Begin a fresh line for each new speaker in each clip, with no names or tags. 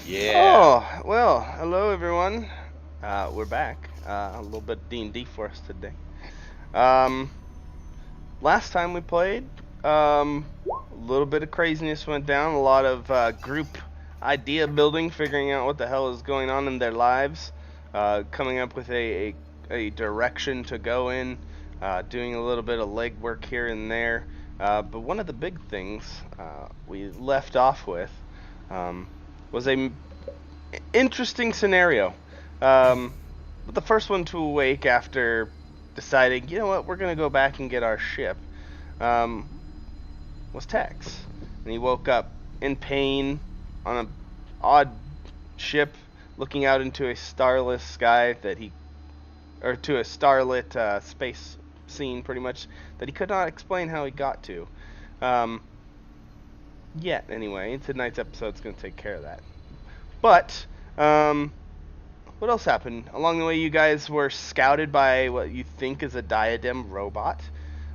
Yeah.
Oh, well, hello everyone. We're back. A little bit of D&D for us today. Last time we played, a little bit of craziness went down. A lot of group idea building, figuring out what the hell is going on in their lives, coming up with a direction to go in, doing a little bit of legwork here and there. But one of the big things we left off with was a interesting scenario. The first one to awake after deciding, you know what, we're gonna go back and get our ship, was Tex, and he woke up in pain on an odd ship, looking out into a starless sky or to a starlit space scene, pretty much, that he could not explain how he got to. Yet, anyway, tonight's episode's gonna take care of that. But, what else happened? Along the way, you guys were scouted by what you think is a diadem robot.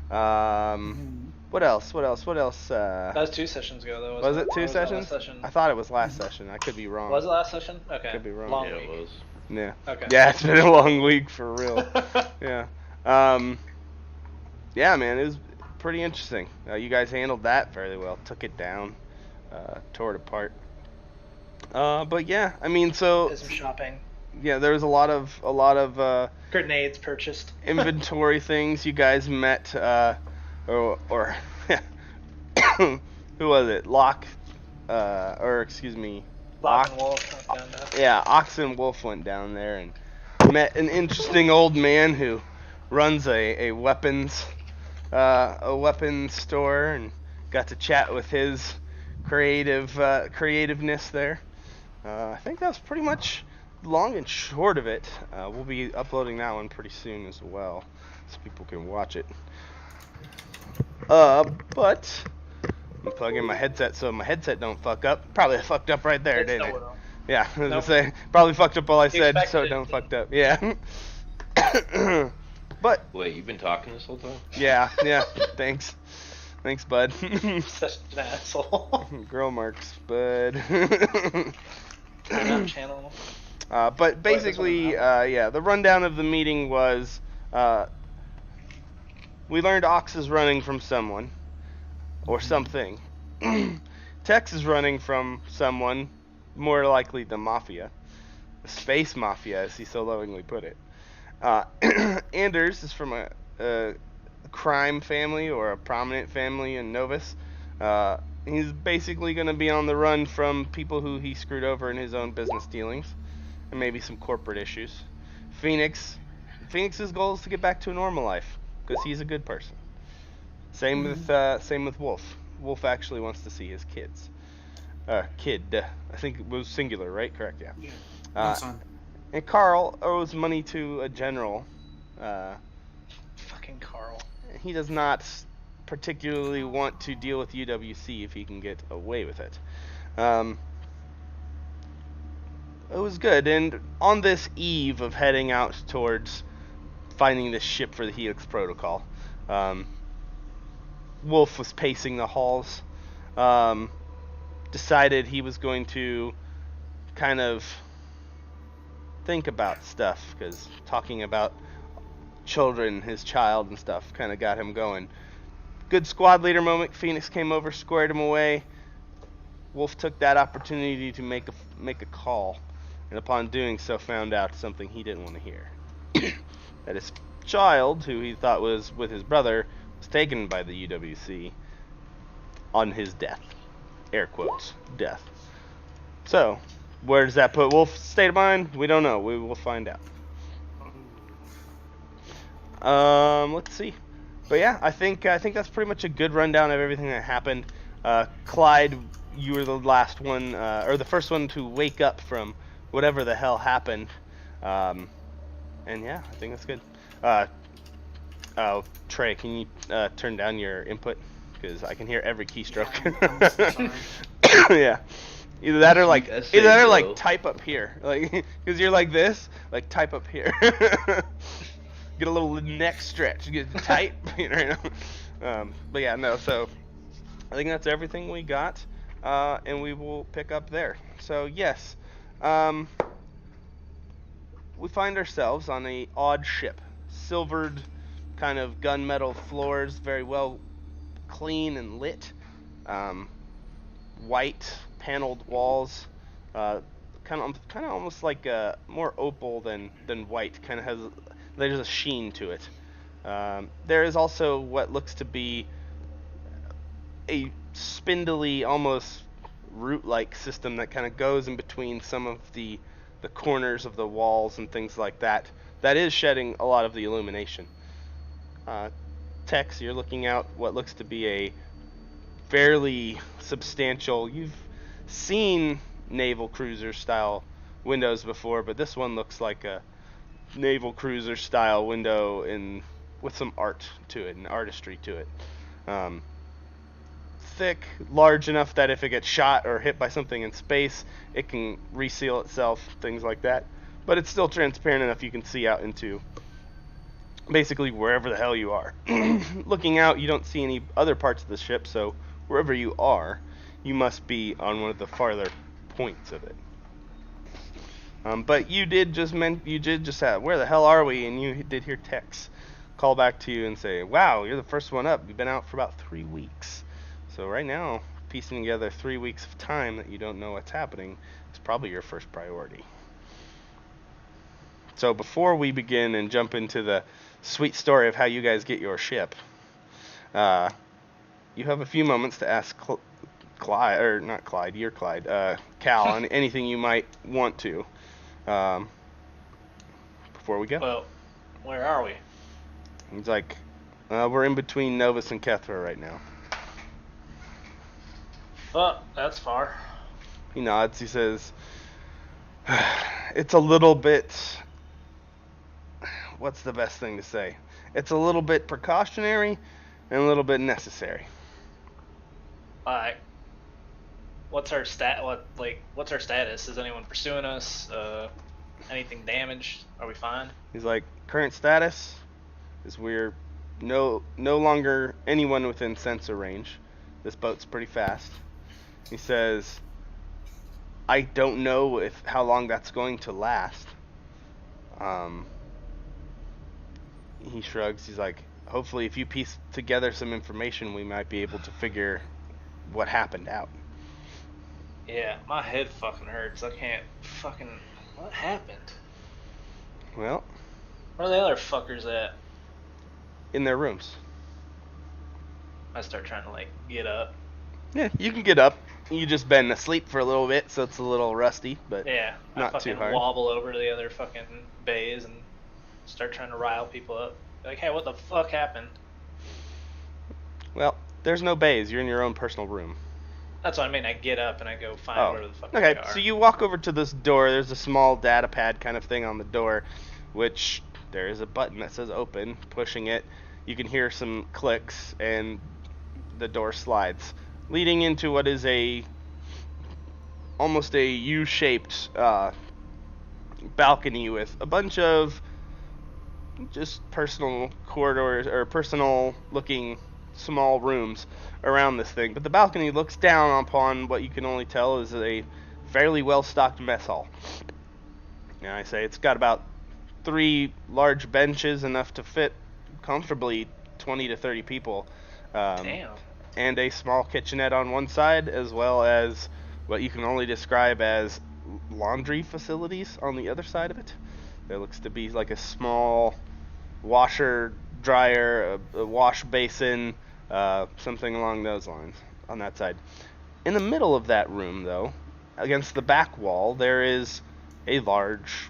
What else?
That was 2 sessions ago, though.
Was it
Or
2
was that last
sessions?
session?
I thought it was last session. I could be wrong.
Was it last session? Okay.
Could be wrong.
Long
Yeah,
week.
it was.
Yeah.
Okay.
Yeah, it's been a long week for real. Yeah. Yeah, man, it was pretty interesting. You guys handled that fairly well. Took it down, tore it apart. But yeah, I mean, so
Did some shopping.
yeah, there was a lot of
Grenades purchased.
inventory things. You guys met, or who was it? Excuse me,
Lock and Wolf. Down there.
yeah, Ox and Wolf went down there and met an interesting old man who runs a weapons store, and got to chat with his creativeness there. I think that's pretty much long and short of it. We'll be uploading that one pretty soon as well, so people can watch it. But I'm plugging my headset so my headset don't fuck up. Probably fucked up right there, didn't it? Yeah, I was gonna say, probably fucked up all I said, so it don't fucked up. Yeah. But
Wait, you've been talking this whole time?
yeah, thanks, bud.
Such an asshole.
Girl marks, bud.
Channel.
But basically, yeah, the rundown of the meeting was, we learned Ox is running from someone, or something. Tex is running from someone, more likely the Mafia. The Space Mafia, as he so lovingly put it. Anders is from a crime family, or a prominent family in Novus. He's basically going to be on the run from people who he screwed over in his own business dealings, and maybe some corporate issues. Phoenix's goal is to get back to a normal life, because he's a good person. Same with Wolf. Wolf actually wants to see his kids. Kid. I think it was singular, right? Correct, yeah.
No, son.
And Carl owes money to a general.
Fucking Carl.
He does not particularly want to deal with UWC if he can get away with it. It was good, and on this eve of heading out towards finding this ship for the Helix Protocol, Wolf was pacing the halls, decided he was going to kind of think about stuff, because talking about children, his child and stuff, kind of got him going. Good squad leader moment. Phoenix came over, squared him away. Wolf took that opportunity to make a call, and upon doing so found out something he didn't want to hear. That his child, who he thought was with his brother, was taken by the UWC on his death. Air quotes, death. So, where does that put Wolf's state of mind? We don't know. We will find out. Let's see. But yeah, I think that's pretty much a good rundown of everything that happened. Clyde, you were the last one, or the first one to wake up from whatever the hell happened. And yeah, I think that's good. Trey, can you turn down your input? Because I can hear every keystroke. Yeah. Either that or like type up here, like because you're like this, like type up here. Get a little neck stretch, get tight, you know. But yeah, no. So I think that's everything we got, and we will pick up there. So yes, we find ourselves on a odd ship, silvered, kind of gunmetal floors, very well clean and lit, white paneled walls, kind of almost like more opal than white. Kind of there's a sheen to it. There is also what looks to be a spindly, almost root-like system that kind of goes in between some of the corners of the walls and things like that. That is shedding a lot of the illumination. Tex, you're looking out what looks to be a fairly substantial. You've seen naval cruiser style windows before, but this one looks like a naval cruiser style window with some art to it and artistry to it. Thick, large enough that if it gets shot or hit by something in space, it can reseal itself, things like that. But it's still transparent enough you can see out into basically wherever the hell you are. Looking out, you don't see any other parts of the ship, so wherever you are, you must be on one of the farther points of it. But you did just have, where the hell are we? And you did hear Tex call back to you and say, wow, you're the first one up. You've been out for about 3 weeks. So right now, piecing together 3 weeks of time that you don't know what's happening is probably your first priority. So before we begin and jump into the sweet story of how you guys get your ship, you have a few moments to ask Clyde, or not Clyde, you're Clyde, Cal, on anything you might want to, before we go.
Well, where are we?
He's like, we're in between Novus and Kethra right now.
Well, that's far.
He nods, he says, it's a little bit, what's the best thing to say? It's a little bit precautionary and a little bit necessary.
Alright. What's our what's our status? Is anyone pursuing us? Anything damaged? Are we fine?
He's like, current status is we're no longer anyone within sensor range. This boat's pretty fast. He says, I don't know how long that's going to last. He shrugs. He's like, hopefully if you piece together some information, we might be able to figure what happened out.
Yeah, my head fucking hurts. I can't what happened?
Well,
where are the other fuckers at?
In their rooms.
I start trying to get up.
Yeah, you can get up. You just been asleep for a little bit, so it's a little rusty, but
yeah,
not too hard.
Wobble over to the other fucking bays and start trying to rile people up. Like, hey, what the fuck happened?
Well, there's no bays. You're in your own personal room.
That's what I mean. I get up and I go find where the fuck they
Okay,
are.
so you walk over to this door. There's a small data pad kind of thing on the door, which there is a button that says open. Pushing it, you can hear some clicks, and the door slides, leading into what is a almost a U-shaped balcony with a bunch of just personal corridors or personal looking small rooms around this thing. But the balcony looks down upon what you can only tell is a fairly well-stocked mess hall. And I say it's got about 3 large benches, enough to fit comfortably 20 to 30 people.
Damn.
And a small kitchenette on one side, as well as what you can only describe as laundry facilities on the other side of it. There looks to be like a small washer, dryer, a wash basin, something along those lines on that side. In the middle of that room, though, against the back wall, there is a large,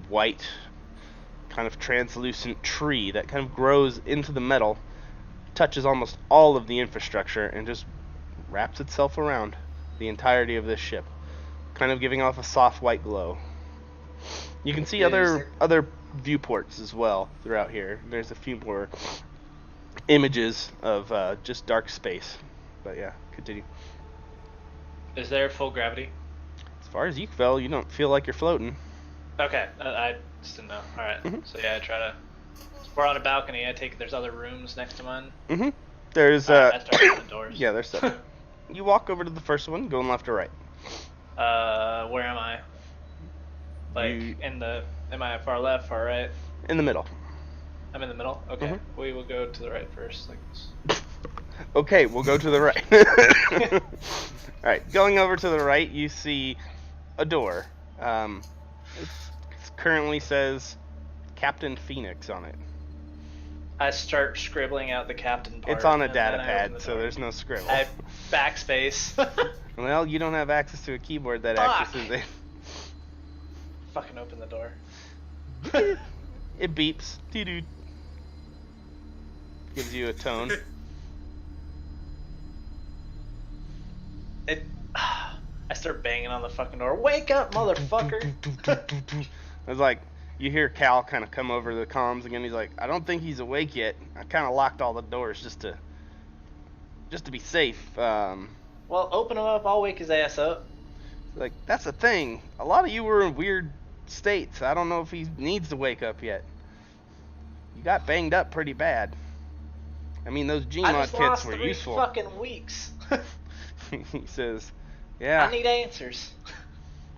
white, kind of translucent tree that kind of grows into the metal, touches almost all of the infrastructure, and just wraps itself around the entirety of this ship, kind of giving off a soft white glow. You can see other viewports as well throughout here. There's a few more images of just dark space. But yeah, continue.
Is there full gravity?
As far as you feel, you don't feel like you're floating.
Okay, I just didn't know. Alright, So yeah, I try to... We're on a balcony, I take it there's other rooms next to mine?
There's
I start opening the doors.
yeah, there's stuff. You walk over to the first one, going left or right.
Where am I? Like, am I far left, far right?
In the middle.
I'm in the middle? Okay. We will go to the right first, like this.
Okay, we'll go to the right. Alright, going over to the right, you see a door. It currently says Captain Phoenix on it.
I start scribbling out the captain part.
It's on a data pad, so there's no scribble.
I backspace.
Well, you don't have access to a keyboard that accesses it.
Fucking open the door.
It beeps. Doo-doo. Gives you a tone.
I start banging on the fucking door. Wake up, motherfucker!
It's like, you hear Cal kind of come over the comms again. He's like, I don't think he's awake yet. I kind of locked all the doors just to be safe.
Well, open him up. I'll wake his ass up.
Like, that's the thing. A lot of you were in weird states. I don't know if he needs to wake up yet. You got banged up pretty bad. I mean, those Gmod kits were useful.
I just lost 3 fucking weeks.
He says, yeah.
I need answers.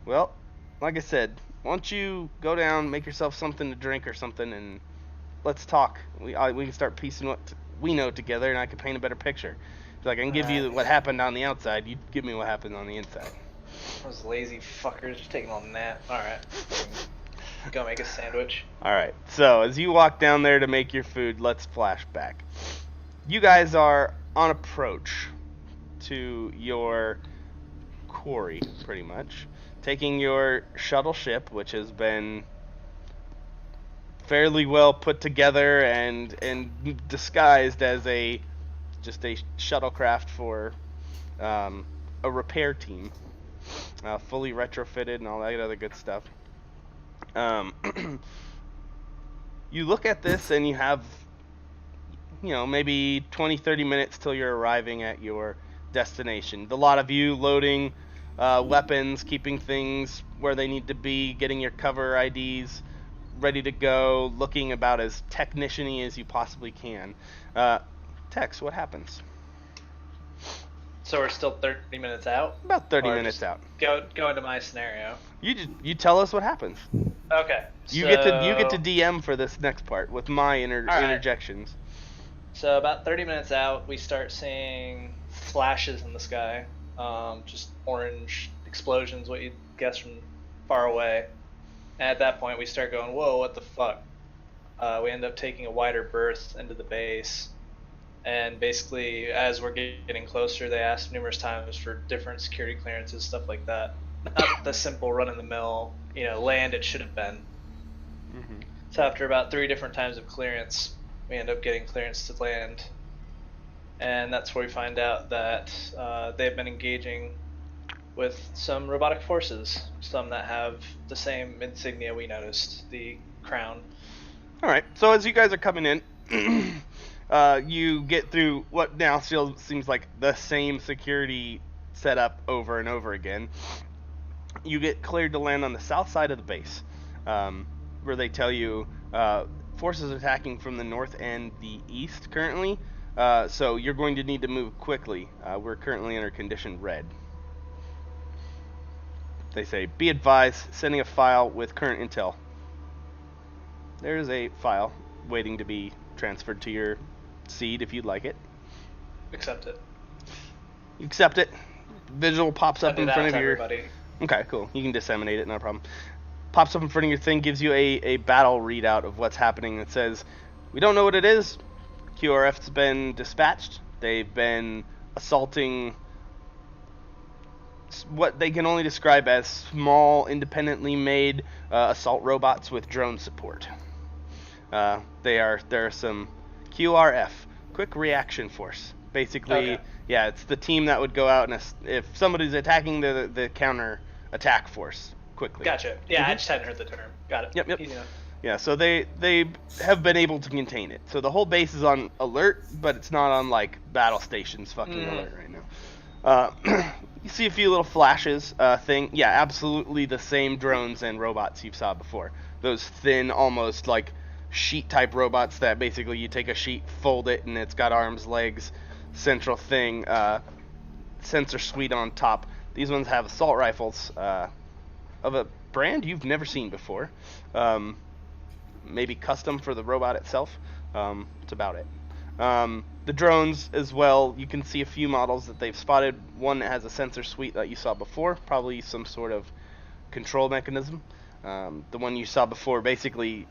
Well, like I said, why don't you go down, make yourself something to drink or something, and let's talk. We can start piecing what we know together, and I can paint a better picture. Like, I can give you what happened on the outside. You give me what happened on the inside.
Those lazy fuckers just taking a nap. Alright. Go make a sandwich.
Alright, so as you walk down there to make your food, let's flash back. You guys are on approach to your quarry, pretty much. Taking your shuttle ship, which has been fairly well put together and disguised as just a shuttlecraft for a repair team, fully retrofitted and all that other good stuff. You look at this and you have, maybe 20-30 minutes till you're arriving at your destination. A lot of you loading weapons, keeping things where they need to be, getting your cover IDs ready to go, looking about as technician-y as you possibly can. Tex, what happens?
So we're still 30 minutes out?
About 30 minutes out.
Go into my scenario.
You tell us what happens.
Okay.
You get to DM for this next part with my interjections.
So about 30 minutes out, we start seeing flashes in the sky. Just orange explosions, what you'd guess from far away. And at that point, we start going, whoa, what the fuck? We end up taking a wider berth into the base. And basically, as we're getting closer, they ask numerous times for different security clearances, stuff like that. Not the simple run-in-the-mill, land it should have been.
Mm-hmm.
So after about 3 different times of clearance, we end up getting clearance to land. And that's where we find out that they've been engaging with some robotic forces, some that have the same insignia we noticed, the crown.
Alright, so as you guys are coming in, you get through what now still seems like the same security setup over and over again. you get cleared to land on the south side of the base, where they tell you forces attacking from the north and the east currently. So you're going to need to move quickly. We're currently under condition red. They say, be advised, sending a file with current intel. There's a file waiting to be transferred to your seed if you'd like it.
Accept it.
You accept it. Visual pops up in front of your...
Everybody.
Okay, cool. You can disseminate it, no problem. Pops up in front of your thing, gives you a battle readout of what's happening. It says, we don't know what it is. QRF's been dispatched. They've been assaulting what they can only describe as small, independently made assault robots with drone support. There are some QRF, Quick Reaction Force. Basically, yeah, it's the team that would go out and if somebody's attacking the counter attack force quickly.
Gotcha. Yeah, I just hadn't heard the term. Got it.
Yep.
Easy enough.
Yeah, so they have been able to contain it. So the whole base is on alert, but it's not on like battle stations fucking alert right now. You see a few little flashes. Yeah, absolutely the same drones and robots you saw before. Those thin, almost like sheet type robots that basically you take a sheet, fold it, and it's got arms, legs, central thing, sensor suite on top. These ones have assault rifles of a brand you've never seen before. Maybe custom for the robot itself. That's about it. The drones as well, you can see a few models that they've spotted. One that has a sensor suite that you saw before, probably some sort of control mechanism. The one you saw before, basically,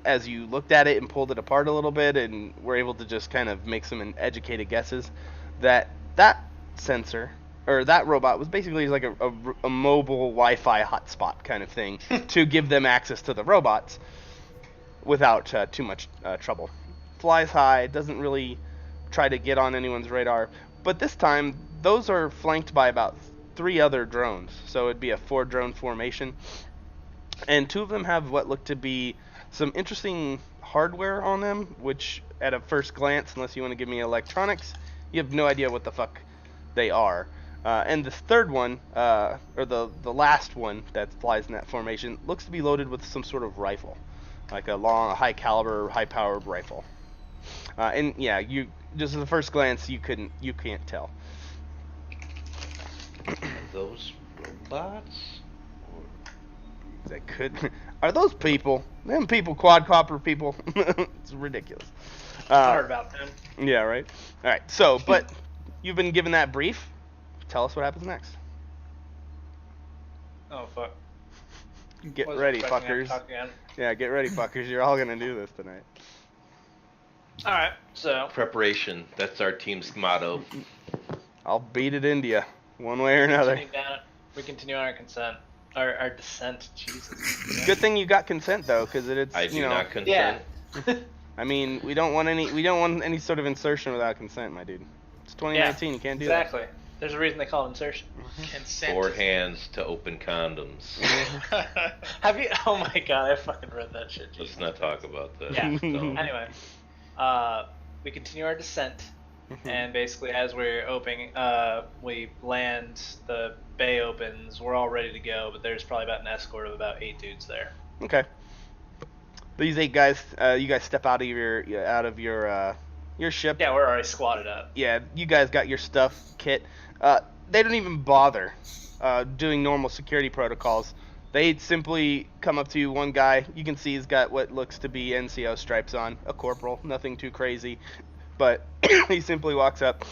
as you looked at it and pulled it apart a little bit and were able to just kind of make some educated guesses, that sensor, or that robot, was basically like a mobile Wi-Fi hotspot kind of thing to give them access to the robots without too much trouble. Flies high, doesn't really try to get on anyone's radar, but this time those are flanked by about 3 other drones, so it'd be a 4-drone formation, and 2 of them have what look to be some interesting hardware on them, which at a first glance, unless you want to give me electronics, you have no idea what the fuck they are. And the third one, or the last one that flies in that formation, looks to be loaded with some sort of rifle, like a long, high caliber, high powered rifle. And yeah, you just at the first glance you can't tell.
Are those robots?
Are those people? Them people, quadcopter people. It's ridiculous.
Heard about them.
Yeah, right. All right. So, but you've been given that brief. Tell us what happens next.
Oh fuck.
Get ready, fuckers. Yeah, get ready, fuckers. You're all gonna do this tonight.
All right. So
Preparation. That's our team's motto.
I'll beat it into you, one way or another.
We continue on our consent. Our descent. Jesus.
Good thing you got consent though, because it's
I do
you know.
not consent.
Yeah.
I mean, we don't want any sort of insertion without consent, my dude. It's 2019. You can't do
exactly. There's a reason they call it insertion.
Consent.
4 hands to open condoms.
Have you? Oh my god, I fucking read that shit.
Let's not talk about that.
Yeah.
So,
Anyway, we continue our descent, and basically as we're opening, we land. The bay opens. We're all ready to go, but there's probably about an escort of about 8 dudes there.
Okay. These 8 guys, you guys step out of your ship.
Yeah, we're already squatted up.
Yeah, you guys got your stuff, kit. They don't even bother doing normal security protocols. They simply come up to you. One guy, you can see he's got what looks to be NCO stripes on, a corporal, nothing too crazy, but he simply walks up.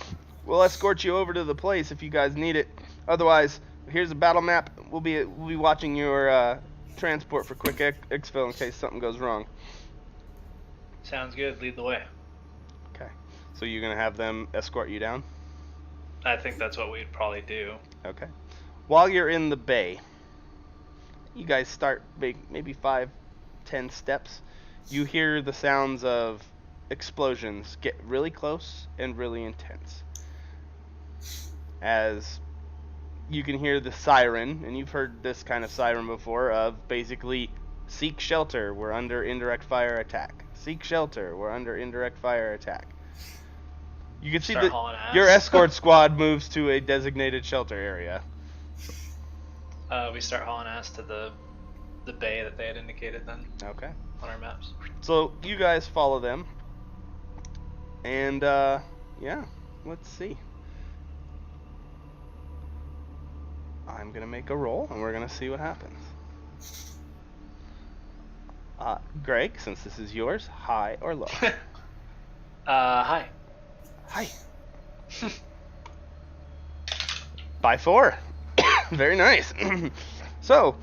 We'll escort you over to the place if you guys need it. Otherwise, here's a battle map. We'll be watching your transport for quick exfil in case something goes wrong.
Sounds good. Lead the way.
Okay. So you're gonna have them escort you down?
I think that's what we'd probably do.
Okay. While you're in the bay, you guys start maybe 5-10 steps. You hear the sounds of explosions get really close and really intense. As you can hear the siren, and you've heard this kind of siren before, of basically, seek shelter, we're under indirect fire attack. Seek shelter, we're under indirect fire attack. You can see that your escort squad moves to a designated shelter area.
We start hauling ass to the bay that they had indicated then
Okay.
on our maps.
So you guys follow them, and yeah, let's see. I'm gonna make a roll, and we're gonna see what happens. Greg, since this is yours, high or low?
Hi.
High. By 4. Very nice. So,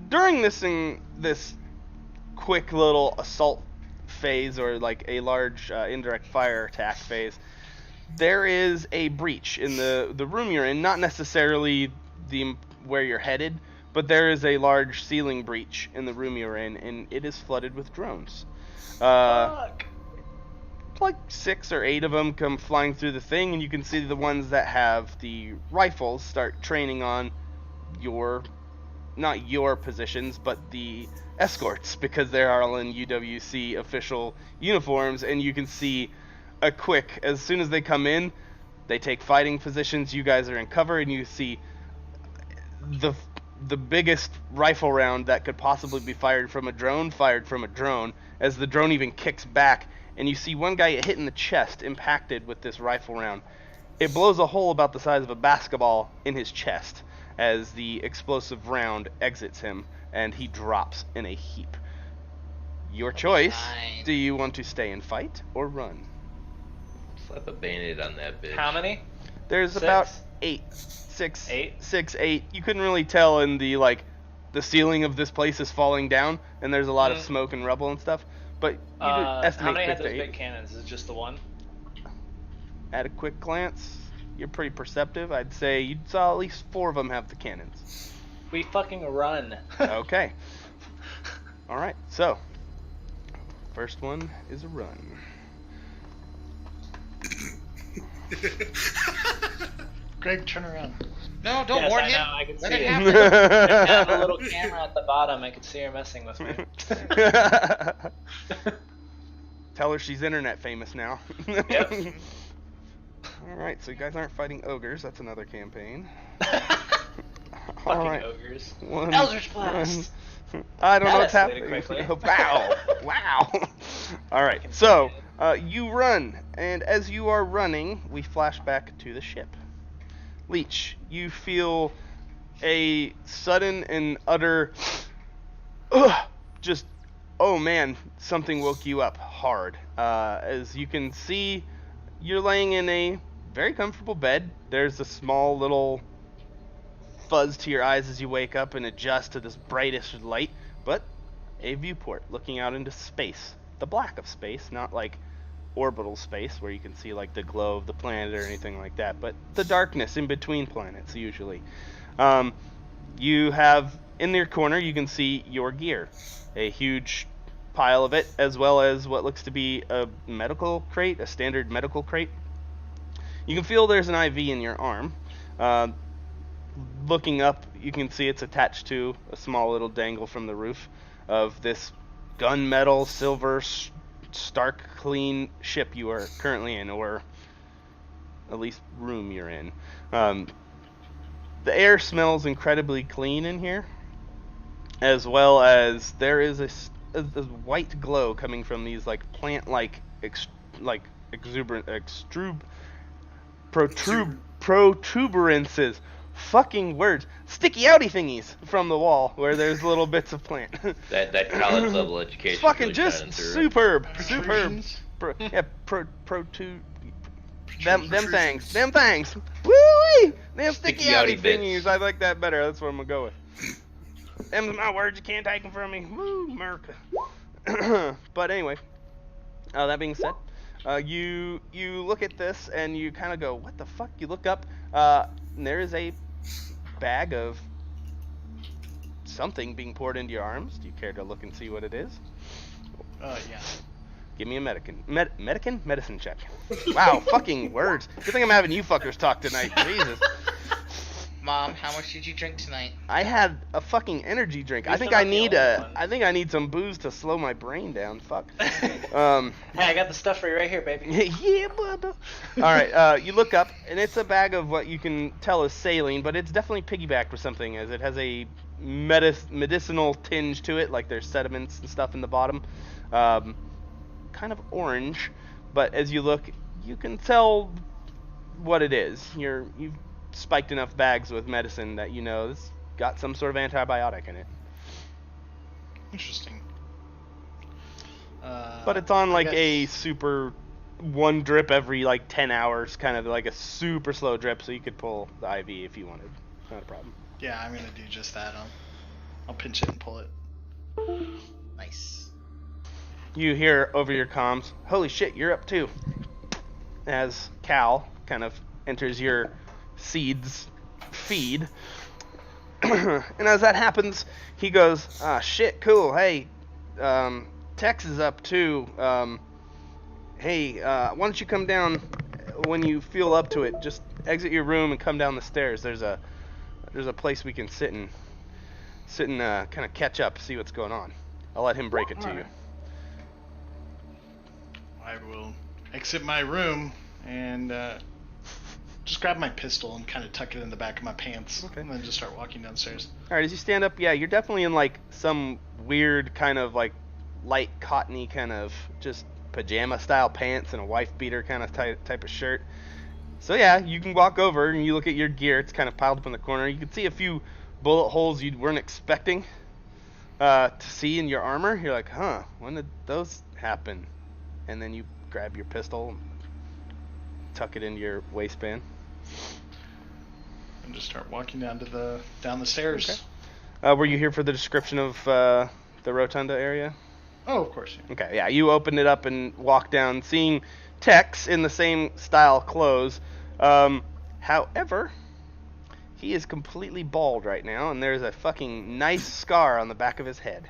during this quick little assault phase, or like a large indirect fire attack phase, there is a breach in the room you're in. Not necessarily where you're headed, but there is a large ceiling breach in the room you're in, and it is flooded with drones.
Fuck.
Like 6 or 8 of them come flying through the thing, and you can see the ones that have the rifles start training on not your positions, but the escorts, because they're all in UWC official uniforms, and you can see as soon as they come in, they take fighting positions, you guys are in cover, and you see the biggest rifle round that could possibly be fired from a drone, as the drone even kicks back, and you see one guy hit in the chest, impacted with this rifle round. It blows a hole about the size of a basketball in his chest as the explosive round exits him, and he drops in a heap. Your choice.
Fine.
Do you want to stay and fight or run?
Slap a Band-Aid on that bitch.
How many?
There's
6?
about 8. 6.
8?
6, 8. You couldn't really tell in the ceiling of this place is falling down, and there's a lot of smoke and rubble and stuff. But you estimate
how many
6
had
to
those
8.
big cannons? Is it just the one?
At a quick glance, you're pretty perceptive. I'd say you saw at least 4 of them have the cannons.
We fucking run.
Okay. All right. So, first one is a run.
Greg, turn around. No, don't
Yes,
warn
I
him.
know, I can
Let
see
it
it.
happen.
I have a little camera at the bottom. I could see her messing with me.
Tell her she's internet famous now.
Yep.
Alright, so you guys aren't fighting ogres. That's another campaign.
Fucking
Alright.
ogres.
One,
Eldritch Blast.
I don't know what's
That
happening.
escalated quickly.
Wow. Wow. Alright, so you run, and as you are running, we flash back to the ship. Leech, you feel a sudden and utter just, oh man, something woke you up hard. As you can see, you're laying in a very comfortable bed. There's a small little fuzz to your eyes as you wake up and adjust to this brightest light, but a viewport looking out into space. The black of space, not like orbital space where you can see like the glow of the planet or anything like that, but the darkness in between planets usually. You have in your corner, you can see your gear, a huge pile of it, as well as what looks to be a medical crate, a standard medical crate. You can feel there's an IV in your arm. Looking up, you can see it's attached to a small little dangle from the roof of this gunmetal silver stark clean ship you are currently in, or at least room you're in. The air smells incredibly clean in here, as well as there is a white glow coming from these like plant-like exuberant protuberances. Fucking words. Sticky outy thingies from the wall where there's little bits of plant.
That college level education.
It's fucking
really
just
shining through.
superb.
Protrusions?
Them things. Woo-wee! Them sticky
Sticky
outy
outy bits.
thingies. I like that better. That's what I'm gonna go with. Them's my words. You can't take them from me. Woo, America. But anyway, that being said, you look at this and you kind of go, what the fuck? You look up, and there is a bag of something being poured into your arms. Do you care to look and see what it is?
Yeah.
Give me a medicine check. Wow, fucking words. Good thing I'm having you fuckers talk tonight. Jesus.
Mom, how much did you drink tonight?
I had a fucking energy drink.
You're
I think
still
I
not the
need
only one.
I think I need some booze to slow my brain down. Fuck.
Hey, I got the stuff for you right here, baby.
Yeah, brother. All right, you look up, and it's a bag of what you can tell is saline, but it's definitely piggybacked with something, as it has a medicinal tinge to it, like there's sediments and stuff in the bottom. Kind of orange, but as you look, you can tell what it is. You've spiked enough bags with medicine that you know it's got some sort of antibiotic in it.
Interesting.
But it's on
I
like
guess-
a super one drip every like 10 hours, kind of like a super slow drip, so you could pull the IV if you wanted. Not a problem.
Yeah, I'm gonna do just that. I'll pinch it and pull it.
Nice.
You hear over your comms, "Holy shit, you're up too." As Cal kind of enters your seeds feed. And as that happens, he goes, "Ah, shit, cool. Hey, Tex is up too. Hey, why don't you come down when you feel up to it? Just exit your room and come down the stairs. There's a place we can sit and kind of catch up, see what's going on." I'll let him break it to you.
Alright. I will exit my room and just grab my pistol and kind of tuck it in the back of my pants,
Okay.
and then just start walking downstairs.
All right, as you stand up, yeah, you're definitely in like some weird kind of like light cottony kind of just pajama style pants and a wife beater kind of type of shirt. So yeah, you can walk over and you look at your gear. It's kind of piled up in the corner. You can see a few bullet holes you weren't expecting to see in your armor. You're like, huh, when did those happen? And then you grab your pistol, tuck it into your waistband.
And just start walking down the stairs.
Okay. Were you here for the description of the rotunda area?
Oh, of course. Yeah.
Okay, yeah, you open it up and walk down, seeing Tex in the same style clothes. However, he is completely bald right now, and there's a fucking nice scar on the back of his head.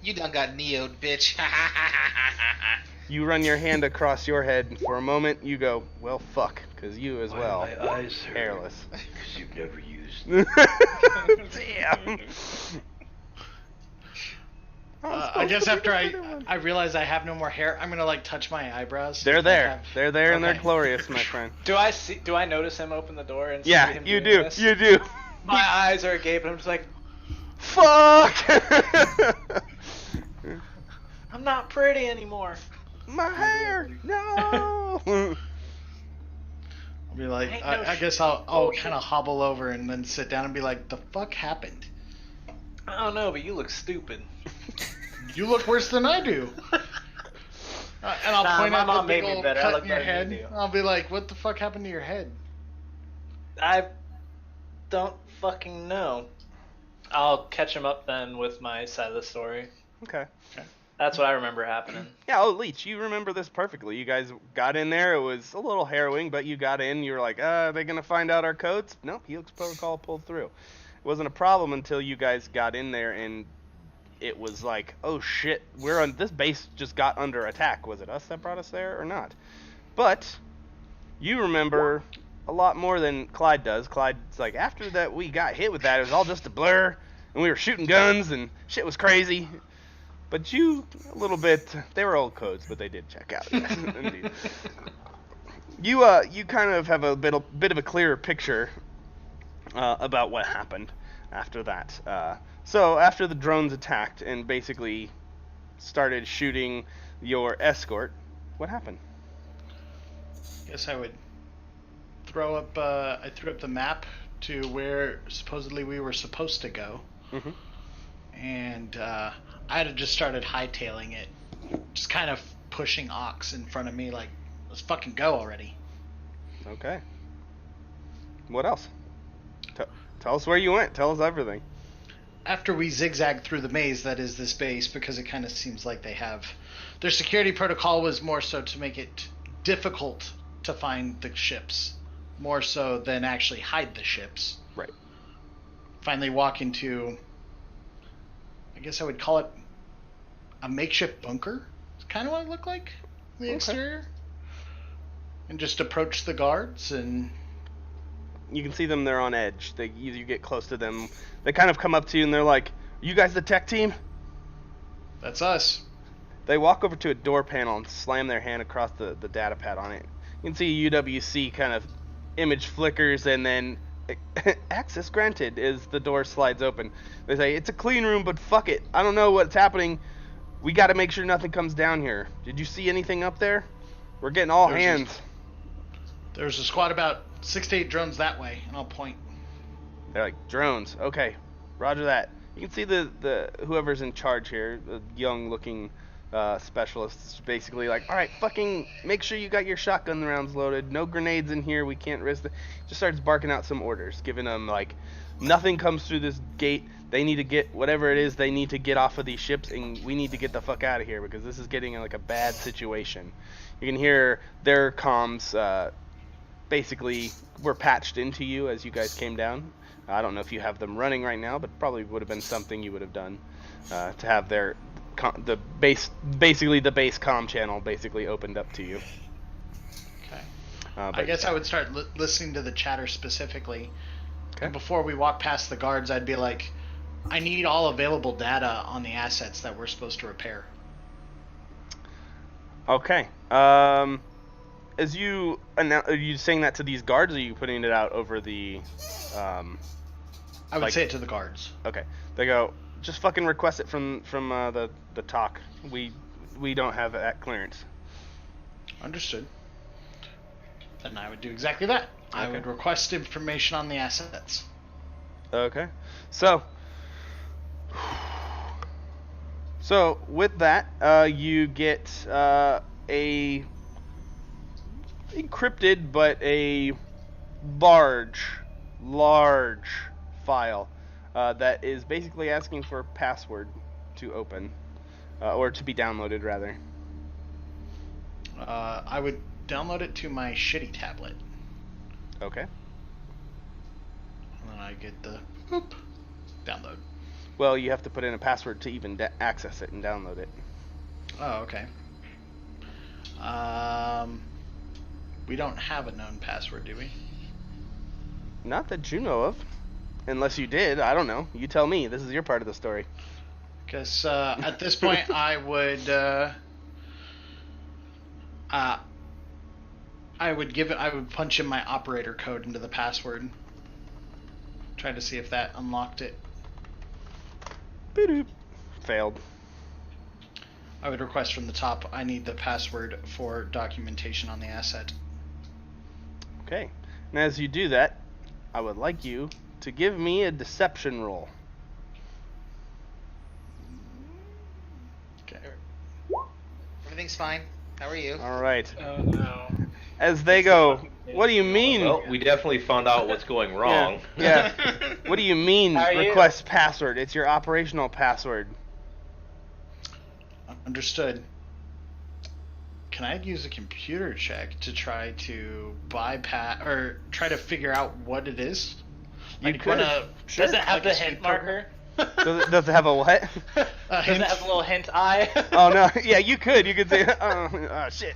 You done got neoed, bitch.
You run your hand across your head, and for a moment you go, well, fuck, because you as well.
My eyes hurt
Hairless.
because you've never used.
Damn.
I guess after I realize I have no more hair, I'm gonna like touch my eyebrows.
They're
if I
there.
have-
They're there, and they're
Okay.
glorious, my friend.
Do I notice him open the door and see
Yeah,
him
you
doing
do.
this?
You do.
My eyes are agape, and I'm just like,
Fuck!
I'm not pretty anymore.
My hair! No!
I'll be like,
Ain't no
I guess I'll kind of hobble over and then sit down and be like, the fuck happened?
I don't know, but you look stupid.
You look worse than I do. And I'll
Nah,
point
my
out the
mom
big
made me
old
better. I
cut
look
in your
better than you
head.
do.
I'll be like, what the fuck happened to your head?
I don't fucking know. I'll catch him up then with my side of the story.
Okay.
That's what I remember happening.
Yeah, oh, Leech, you remember this perfectly. You guys got in there. It was a little harrowing, but you got in. You were like, are they going to find out our codes? Nope, Helix Protocol pulled through. It wasn't a problem until you guys got in there, and it was like, oh shit, this base just got under attack. Was it us that brought us there or not? But you remember a lot more than Clyde does. Clyde's like, after that we got hit with that, it was all just a blur, and we were shooting guns, and shit was crazy. But you, a little bit, they were old codes, but they did check out. Yes, indeed. You kind of have a bit of a clearer picture about what happened after that. So after the drones attacked and basically started shooting your escort, what happened?
Guess I would throw up. I threw up the map to where supposedly we were supposed to go,
Mm-hmm.
and I had just started hightailing it, just kind of pushing Ox in front of me, like, let's fucking go already.
Okay. What else? Tell us where you went. Tell us everything.
After we zigzagged through the maze that is this base, because it kind of seems like they have... Their security protocol was more so to make it difficult to find the ships, more so than actually hide the ships.
Right.
Finally walk into, I guess I would call it a makeshift bunker. It's kind of what it looked like, the
Okay.
exterior. And just approach the guards and
you can see them. They're on edge. You get close to them. They kind of come up to you and they're like, "You guys the tech team?"
That's us.
They walk over to a door panel and slam their hand across the data pad on it. You can see a UWC kind of image flickers and then access granted as the door slides open. They say, "It's a clean room, but fuck it. I don't know what's happening. We got to make sure nothing comes down here. Did you see anything up there? We're getting all hands."
There's a squad about 6 to 8 drones that way, and I'll point.
They're like, "Drones. Okay. Roger that." You can see the whoever's in charge here, the young-looking specialist, is basically like, "All right, fucking make sure you got your shotgun rounds loaded. No grenades in here. We can't risk it." Just starts barking out some orders, giving them like, nothing comes through this gate. They need to get whatever it is they need to get off of these ships, and we need to get the fuck out of here because this is getting like a bad situation. You can hear their comms basically were patched into you as you guys came down. I don't know if you have them running right now, but probably would have been something you would have done to have the base comm channel basically opened up to you.
Okay.
But
I guess I would start listening to the chatter specifically.
Okay.
And before we walk past the guards, I'd be like, I need all available data on the assets that we're supposed to repair.
Okay. As you are you saying that to these guards, or are you putting it out over the?
I would say it to the guards.
Okay. They go, "Just fucking request it from the talk. We don't have that clearance."
Understood. Then I would do exactly that. I
Okay.
would request information on the assets.
Okay. So with that, you get a encrypted but a large file that is basically asking for a password to open, or to be downloaded rather.
I would download it to my shitty tablet.
Okay.
And then I get the download.
Well, you have to put in a password to even access it and download it.
Oh, okay. We don't have a known password, do we?
Not that you know of. Unless you did, I don't know. You tell me. This is your part of the story.
Because at this point, I would punch in my operator code into the password. Try to see if that unlocked it.
Boop. Failed.
I would request from the top, I need the password for documentation on the asset.
Okay. And as you do that, I would like you to give me a deception roll.
Okay.
Everything's fine. How are you?
All right.
Oh no.
As they go, "What do you mean?"
Well, we definitely found out what's going wrong.
Yeah. What do you mean,
How are you?
request password? It's your operational password.
Understood. Can I use a computer check to try to bypass or try to figure out what it is?
You
Like,
could.
wanna-
Sure.
Does it have
Like
the
a
hint
speed
marker?
Does it have a what?
A
Does
hint?
it have a little hint eye?
Oh no. Yeah, you could. You could say, "Oh shit."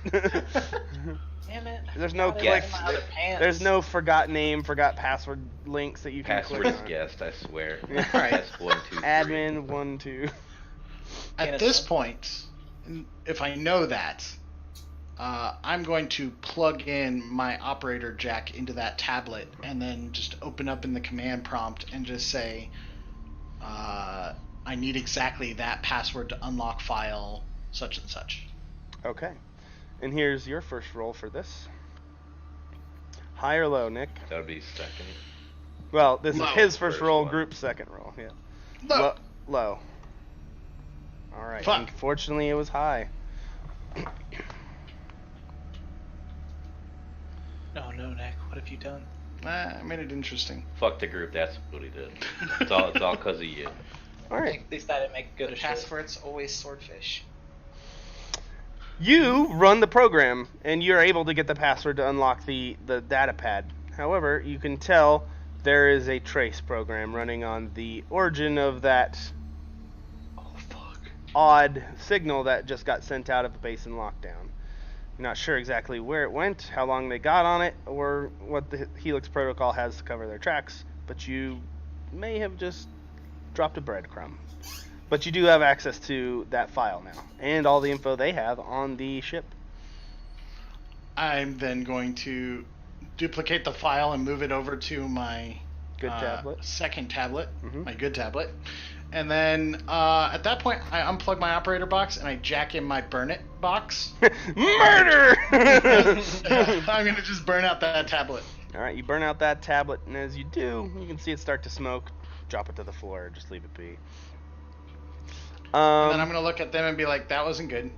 Damn it.
There's no
Got it
clicks.
in my other pants.
There's no forgot name, forgot password links that you can
Password
click
is
on.
guessed, I swear.
Yeah.
Alright.
That's 1, 2, 3.
Admin 1 2.
At this point, if I know that, I'm going to plug in my operator jack into that tablet and then just open up in the command prompt and just say, I need exactly that password to unlock file such and such.
Okay. And here's your first roll for this. High or low, Nick?
That would be second.
Well, this
Low.
is his first
First
roll,
one.
group second roll. Yeah.
Low.
Low. All right.
Fuck.
Unfortunately, it was high.
Oh no, Nick. What have you done?
I made it interesting.
Fuck the group, that's what he did. It's all because of you.
All right.
At least I didn't make good
The
a shit.
password's always swordfish.
You run the program, and you're able to get the password to unlock the data pad. However, you can tell there is a trace program running on the origin of that
Oh, fuck.
odd signal that just got sent out of the base in lockdown. You're not sure exactly where it went, how long they got on it, or what the Helix protocol has to cover their tracks, but you may have just dropped a breadcrumb. But you do have access to that file now, and all the info they have on the ship.
I'm then going to duplicate the file and move it over to my
Good tablet.
second tablet,
Mhm.
my good tablet. And then at that point, I unplug my operator box and I jack in my burn it box.
Murder!
I'm going to just burn out that tablet.
Alright, you burn out that tablet, and as you do, you can see it start to smoke. Drop it to the floor, just leave it be.
And then I'm going to look at them and be like, that wasn't good.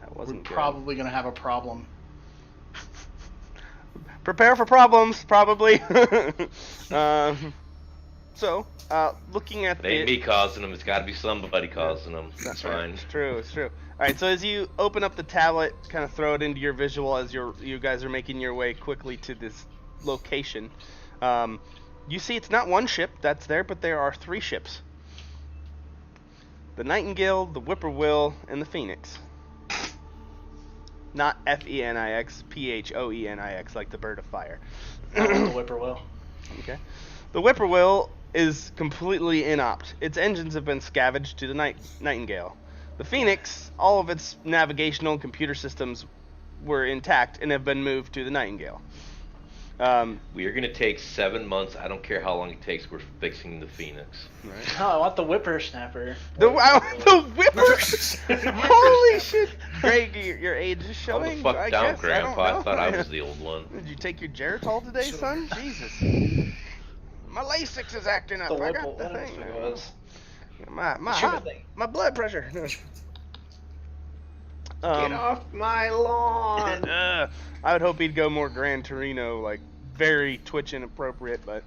That
We're
wasn't good.
probably going to have a problem.
Prepare for problems, probably. Looking at
It ain't me causing them. It's got to be somebody causing them. That's fine.
It's true. It's true. All right. So as you open up the tablet, kind of throw it into your visual as you guys are making your way quickly to this location. You see, it's not one ship that's there, but there are 3 ships: the Nightingale, the Whippoorwill, and the Phoenix. Not F-E-N-I-X, P-H-O-E-N-I-X, like the bird of fire.
I want the whippoorwill.
Okay. The Whippoorwill is completely inopt. Its engines have been scavenged to the Nightingale. The Phoenix, all of its navigational and computer systems were intact and have been moved to the Nightingale.
We are going to take 7 months. I don't care how long it takes. We're fixing the Phoenix.
Right.
No, I want the whippersnapper.
The Whipper! Holy shit! Greg, your age is
Calm
showing.
the fuck
I
down,
guess.
Grandpa.
I
I
don't
thought
know.
I was the old one.
Did you take your Geritol today, son? Jesus. My Lasix is acting up.
The
I
whipple.
got the
What
thing.
it was.
My my blood pressure.
Get off my lawn!
I would hope he'd go more Gran Torino, like very Twitch inappropriate, but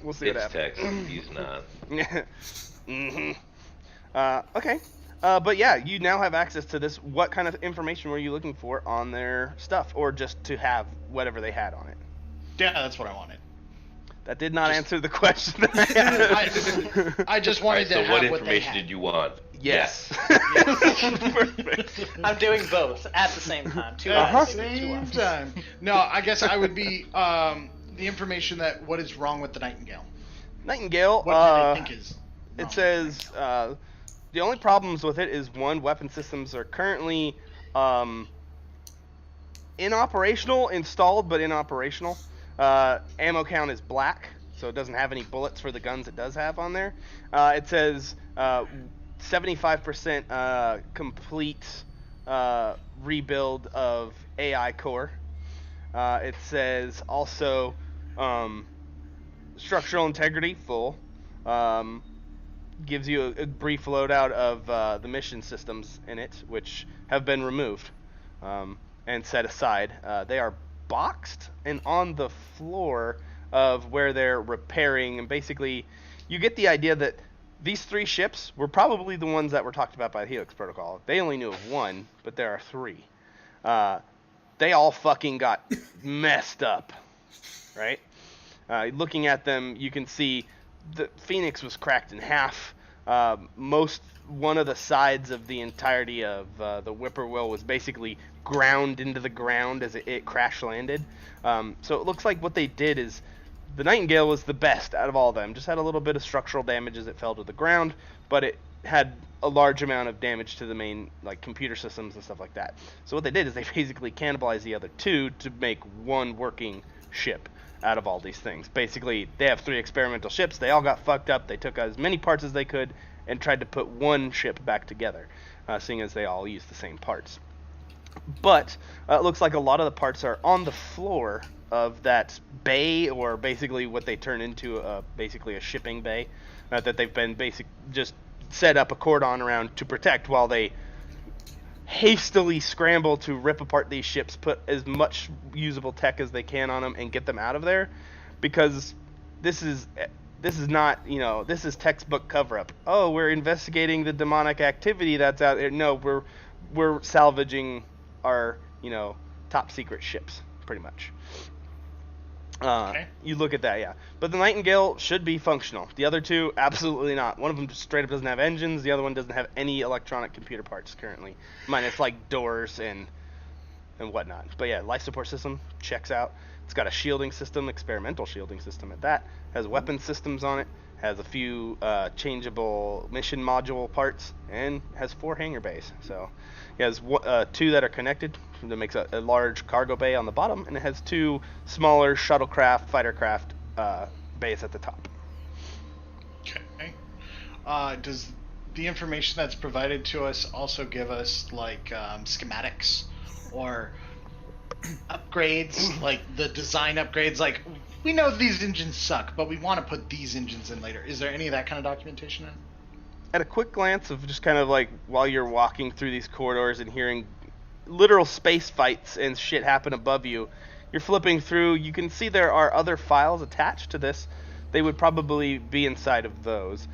we'll see what
It's
happens.
Texas. He's not.
Okay. But yeah, you now have access to this. What kind of information were you looking for on their stuff, or just to have whatever they had on it?
Yeah, that's what I wanted.
That did not answer the question that I had.
I just
All right,
wanted to
so
have
what
what they
information
had.
did you want?
Yes. Perfect.
I'm doing both at the same time. Two
At
eyes,
the
two
same
eyes.
time. No, I guess I would be the information that what is wrong with the Nightingale.
Nightingale.
What do they think is wrong?
It says the only problems with it is, one, weapon systems are currently inoperational, installed but inoperational. Ammo count is black, so it doesn't have any bullets for the guns it does have on there. It says 75% complete rebuild of AI core. It says also structural integrity full. Gives you a brief loadout of the mission systems in it, which have been removed and set aside. They are boxed and on the floor of where they're repairing, and basically you get the idea that these 3 ships were probably the ones that were talked about by the Helix Protocol. They only knew of 1, but there are 3. They all fucking got messed up, right? Looking at them, you can see the Phoenix was cracked in half. One of the sides of the entirety of the Whippoorwill was basically ground into the ground as it crash landed. So it looks like what they did is the Nightingale was the best out of all of them. Just had a little bit of structural damage as it fell to the ground, but it had a large amount of damage to the main computer systems and stuff like that. So what they did is they basically cannibalized the other 2 to make one working ship out of all these things. Basically, they have 3 experimental ships. They all got fucked up. They took as many parts as they could and tried to put one ship back together, seeing as they all use the same parts. But it looks like a lot of the parts are on the floor of that bay, or basically what they turn into basically a shipping bay that they've been just set up a cordon around to protect while they hastily scramble to rip apart these ships, put as much usable tech as they can on them, and get them out of there, because this is not, this is textbook cover-up. Oh, we're investigating the demonic activity that's out there. No, we're salvaging our, top secret ships, pretty much.
Okay.
You look at that, yeah. But the Nightingale should be functional. The other 2, absolutely not. One of them just straight up doesn't have engines. The other one doesn't have any electronic computer parts currently, minus doors and and whatnot. But yeah, life support system checks out. It's got a shielding system, experimental shielding system at that. Has weapon systems on it. Has a few changeable mission module parts, and has 4 hangar bays. So it has 2 that are connected. That makes a large cargo bay on the bottom, and it has 2 smaller shuttlecraft, fightercraft bays at the top.
Okay. Does the information that's provided to us also give us like schematics or upgrades, like the design upgrades? Like, we know these engines suck, but we want to put these engines in later. Is there any of that kind of documentation in?
At a quick glance of just kind of like while you're walking through these corridors and hearing literal space fights and shit happen above you, you're flipping through, you can see there are other files attached to this. They would probably be inside of those.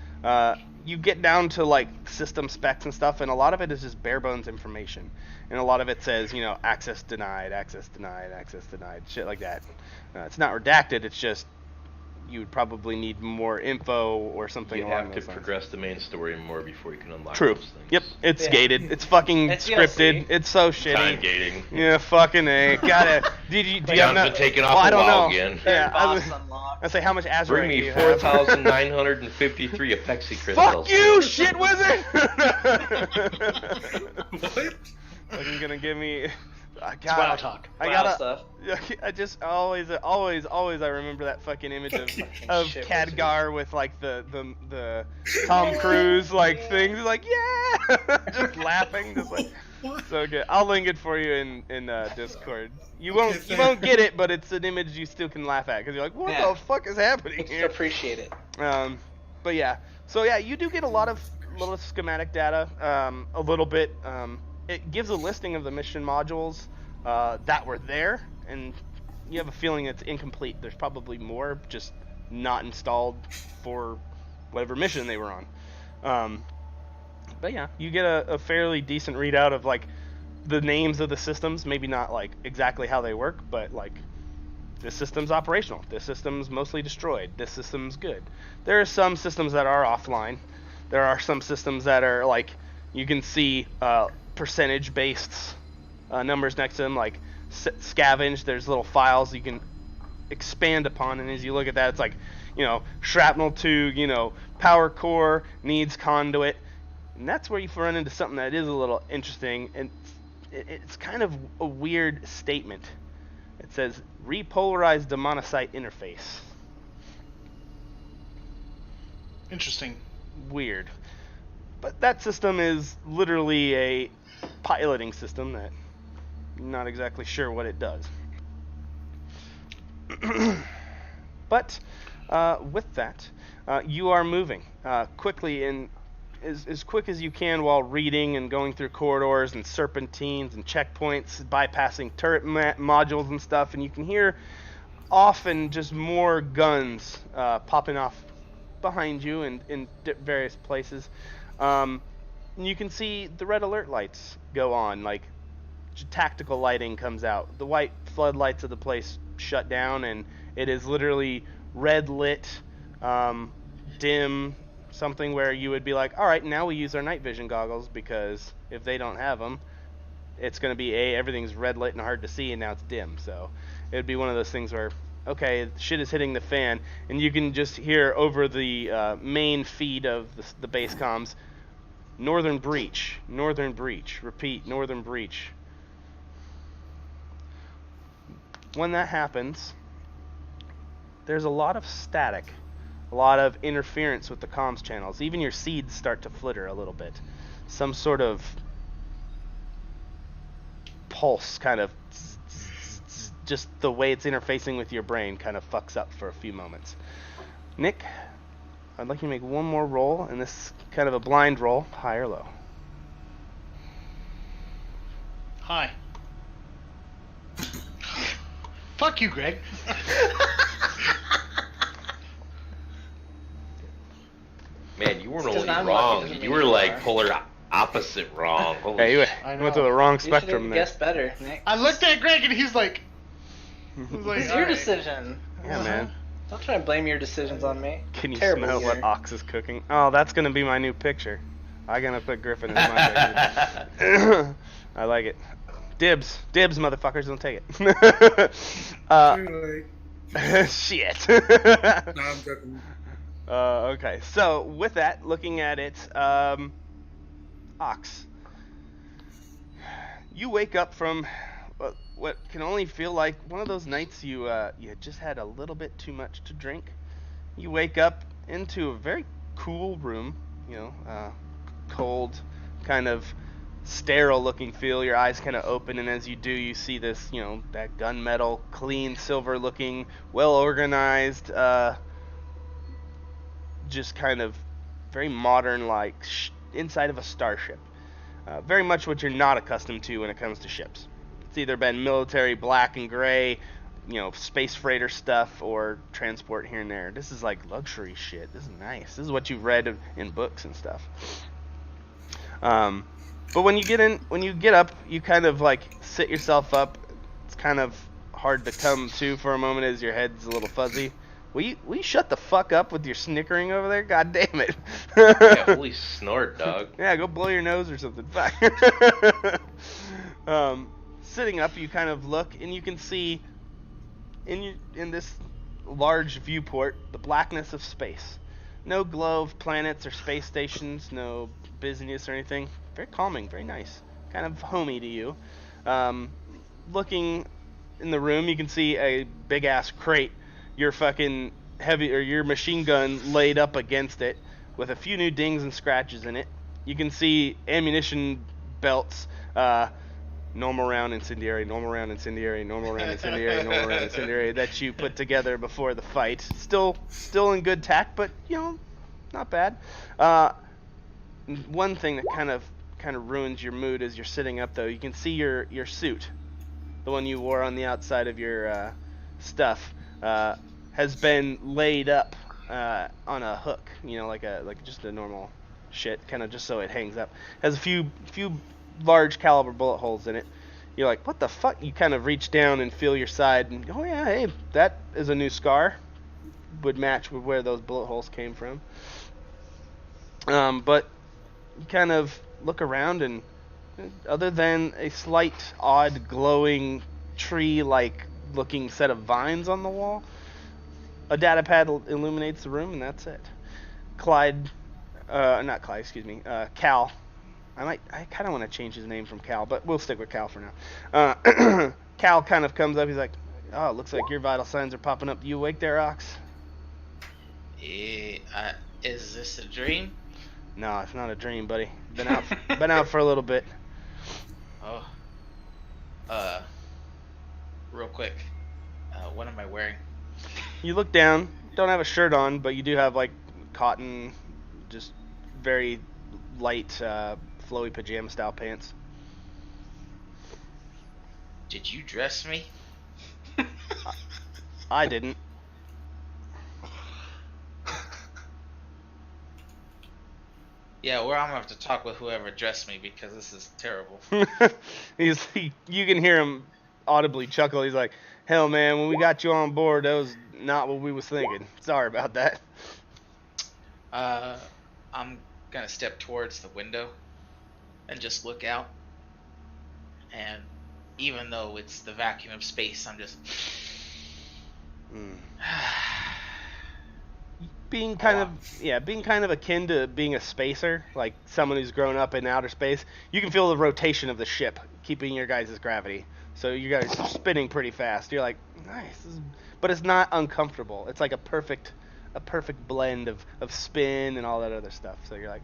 You get down to like system specs and stuff, and a lot of it is just bare bones information. And a lot of it says, you know, access denied, shit like that. It's not redacted, it's just you would probably need more info or something
You
along
have
those
to
lines.
progress the main story more before you can unlock
True.
those things.
Yep, it's
Yeah.
gated. It's fucking
It's
scripted.
DLC.
It's so shitty.
Time gating.
Yeah, fucking A. Gotta. Do you
John's
have
been taking off
well, I
a
don't
while
know.
again.
Yeah,
Boss unlocked.
I say how much Azurite
Bring
do
me
you have?
4,953 Apexi crystals.
Fuck you, shit wizard!
What?
Fucking gonna give me.
Wow
God,
talk.
I
Wow
gotta.
stuff.
I just always I remember that fucking image of
Shit
Khadgar with like the Tom Cruise like things. He's like, yeah, just laughing, just like
What?
so good. I'll link it for you in Discord. You won't
Okay,
you won't get it, but it's an image you still can laugh at because you're like, what
Yeah.
the fuck is happening
Just
here?
appreciate it.
But yeah, so yeah, you do get a lot of little schematic data, a little bit. It gives a listing of the mission modules that were there, and you have a feeling it's incomplete. There's probably more just not installed for whatever mission they were on. But yeah, you get a fairly decent readout of like the names of the systems, maybe not like exactly how they work, but like this system's operational, this system's mostly destroyed, this system's good. There are some systems that are offline. There are some systems that are like, you can see percentage based numbers next to them, like scavenge. There's little files you can expand upon, and as you look at that, it's like, you know, shrapnel to, you know, power core needs conduit, and that's where you run into something that is a little interesting, and it's kind of a weird statement. It says repolarized demonocyte interface.
Interesting.
Weird. But that system is literally a piloting system that I'm not exactly sure what it does. But with that, you are moving quickly and as quick as you can while reading and going through corridors and serpentines and checkpoints, bypassing turret modules and stuff, and you can hear often just more guns popping off behind you and in various places. You can see the red alert lights go on, like tactical lighting comes out. The white floodlights of the place shut down, and it is literally red lit, dim, something where you would be like, all right, now we use our night vision goggles, because if they don't have them, it's going to be everything's red lit and hard to see, and now it's dim. So it would be one of those things where, okay, shit is hitting the fan, and you can just hear over the main feed of the base comms, Northern Breach, repeat, Northern Breach. When that happens, there's a lot of static, a lot of interference with the comms channels. Even your seeds start to flitter a little bit. Some sort of pulse, kind of just the way it's interfacing with your brain kind of fucks up for a few moments. Nick, I'd like you to make one more roll, and this is kind of a blind roll, high or low.
Hi. Fuck you, Greg.
Man, you weren't
It's 'cause
only
I'm
wrong.
lucky, doesn't
You
mean
were
you
like
are.
polar opposite wrong. Holy
Hey, you
I
went to
know.
the wrong
You should
spectrum
have
there.
guessed better, Nick.
I looked at Greg and he's like,
It's your
"Alright."
decision.
Yeah, man.
Don't try and blame your decisions on me.
Can you
Terrible
smell
year.
what Ox is cooking? Oh, that's gonna be my new picture. I'm gonna put Griffin as my picture. I like it. Dibs, motherfuckers, don't take it.
Too late.
Shit.
No, I'm joking.
Okay, so with that, looking at it, Ox, you wake up from what can only feel like one of those nights you just had a little bit too much to drink. You wake up into a very cool room, cold, kind of sterile looking feel. Your eyes kind of open, and as you do, you see this, that gunmetal, clean, silver looking, well organized, just kind of very modern, like inside of a starship. Very much what you're not accustomed to when it comes to ships. It's either been military, black and gray, space freighter stuff, or transport here and there. This is like luxury shit. This is nice. This is what you've read in books and stuff. But when you get up, you kind of like sit yourself up. It's kind of hard to come to for a moment as your head's a little fuzzy. Will you shut the fuck up with your snickering over there? God damn it.
Yeah, holy snort, dog.
Yeah, go blow your nose or something. Fuck. Sitting up, you kind of look, and you can see in this large viewport the blackness of space. No glow of planets or space stations, no busyness or anything. Very calming, very nice. Kind of homey to you. Looking in the room, you can see a big-ass crate. Your fucking your machine gun laid up against it with a few new dings and scratches in it. You can see ammunition belts, normal round incendiary, normal round incendiary, normal round incendiary, normal round incendiary that you put together before the fight. Still in good tack, but not bad. One thing that kind of ruins your mood as you're sitting up, though, you can see your suit, the one you wore on the outside of your stuff. Has been laid up on a hook, like just a normal shit, kind of just so it hangs up. Has a few large caliber bullet holes in it. You're like, what the fuck? You kind of reach down and feel your side, and oh yeah, hey, that is a new scar. Would match with where those bullet holes came from. But you kind of look around, and other than a slight, odd, glowing tree-like looking set of vines on the wall, a data pad illuminates the room, and that's it. Cal. I kind of want to change his name from Cal, but we'll stick with Cal for now. Cal kind of comes up. He's like, "Oh, it looks like your vital signs are popping up. You awake there, Ox?"
Is this a dream?
No, it's not a dream, buddy. Been out for a little bit.
Oh. Real quick. What am I wearing?
You look down. Don't have a shirt on, but you do have like cotton, just very light, flowy pajama style pants.
Did you dress me?
I didn't.
Yeah, well, I'm gonna have to talk with whoever dressed me because this is terrible.
You can hear him audibly chuckle. He's like, "Hell, man, when we got you on board, that was not what we was thinking. Sorry about that."
I'm gonna step towards the window and just look out. And even though it's the vacuum of space, I'm just being kind of akin to being a spacer, like someone who's grown up in outer space. You can feel the rotation of the ship keeping your guys' gravity. So you guys are spinning pretty fast. You're like, nice, but it's not uncomfortable. It's like a perfect blend of spin and all that other stuff. So you're like,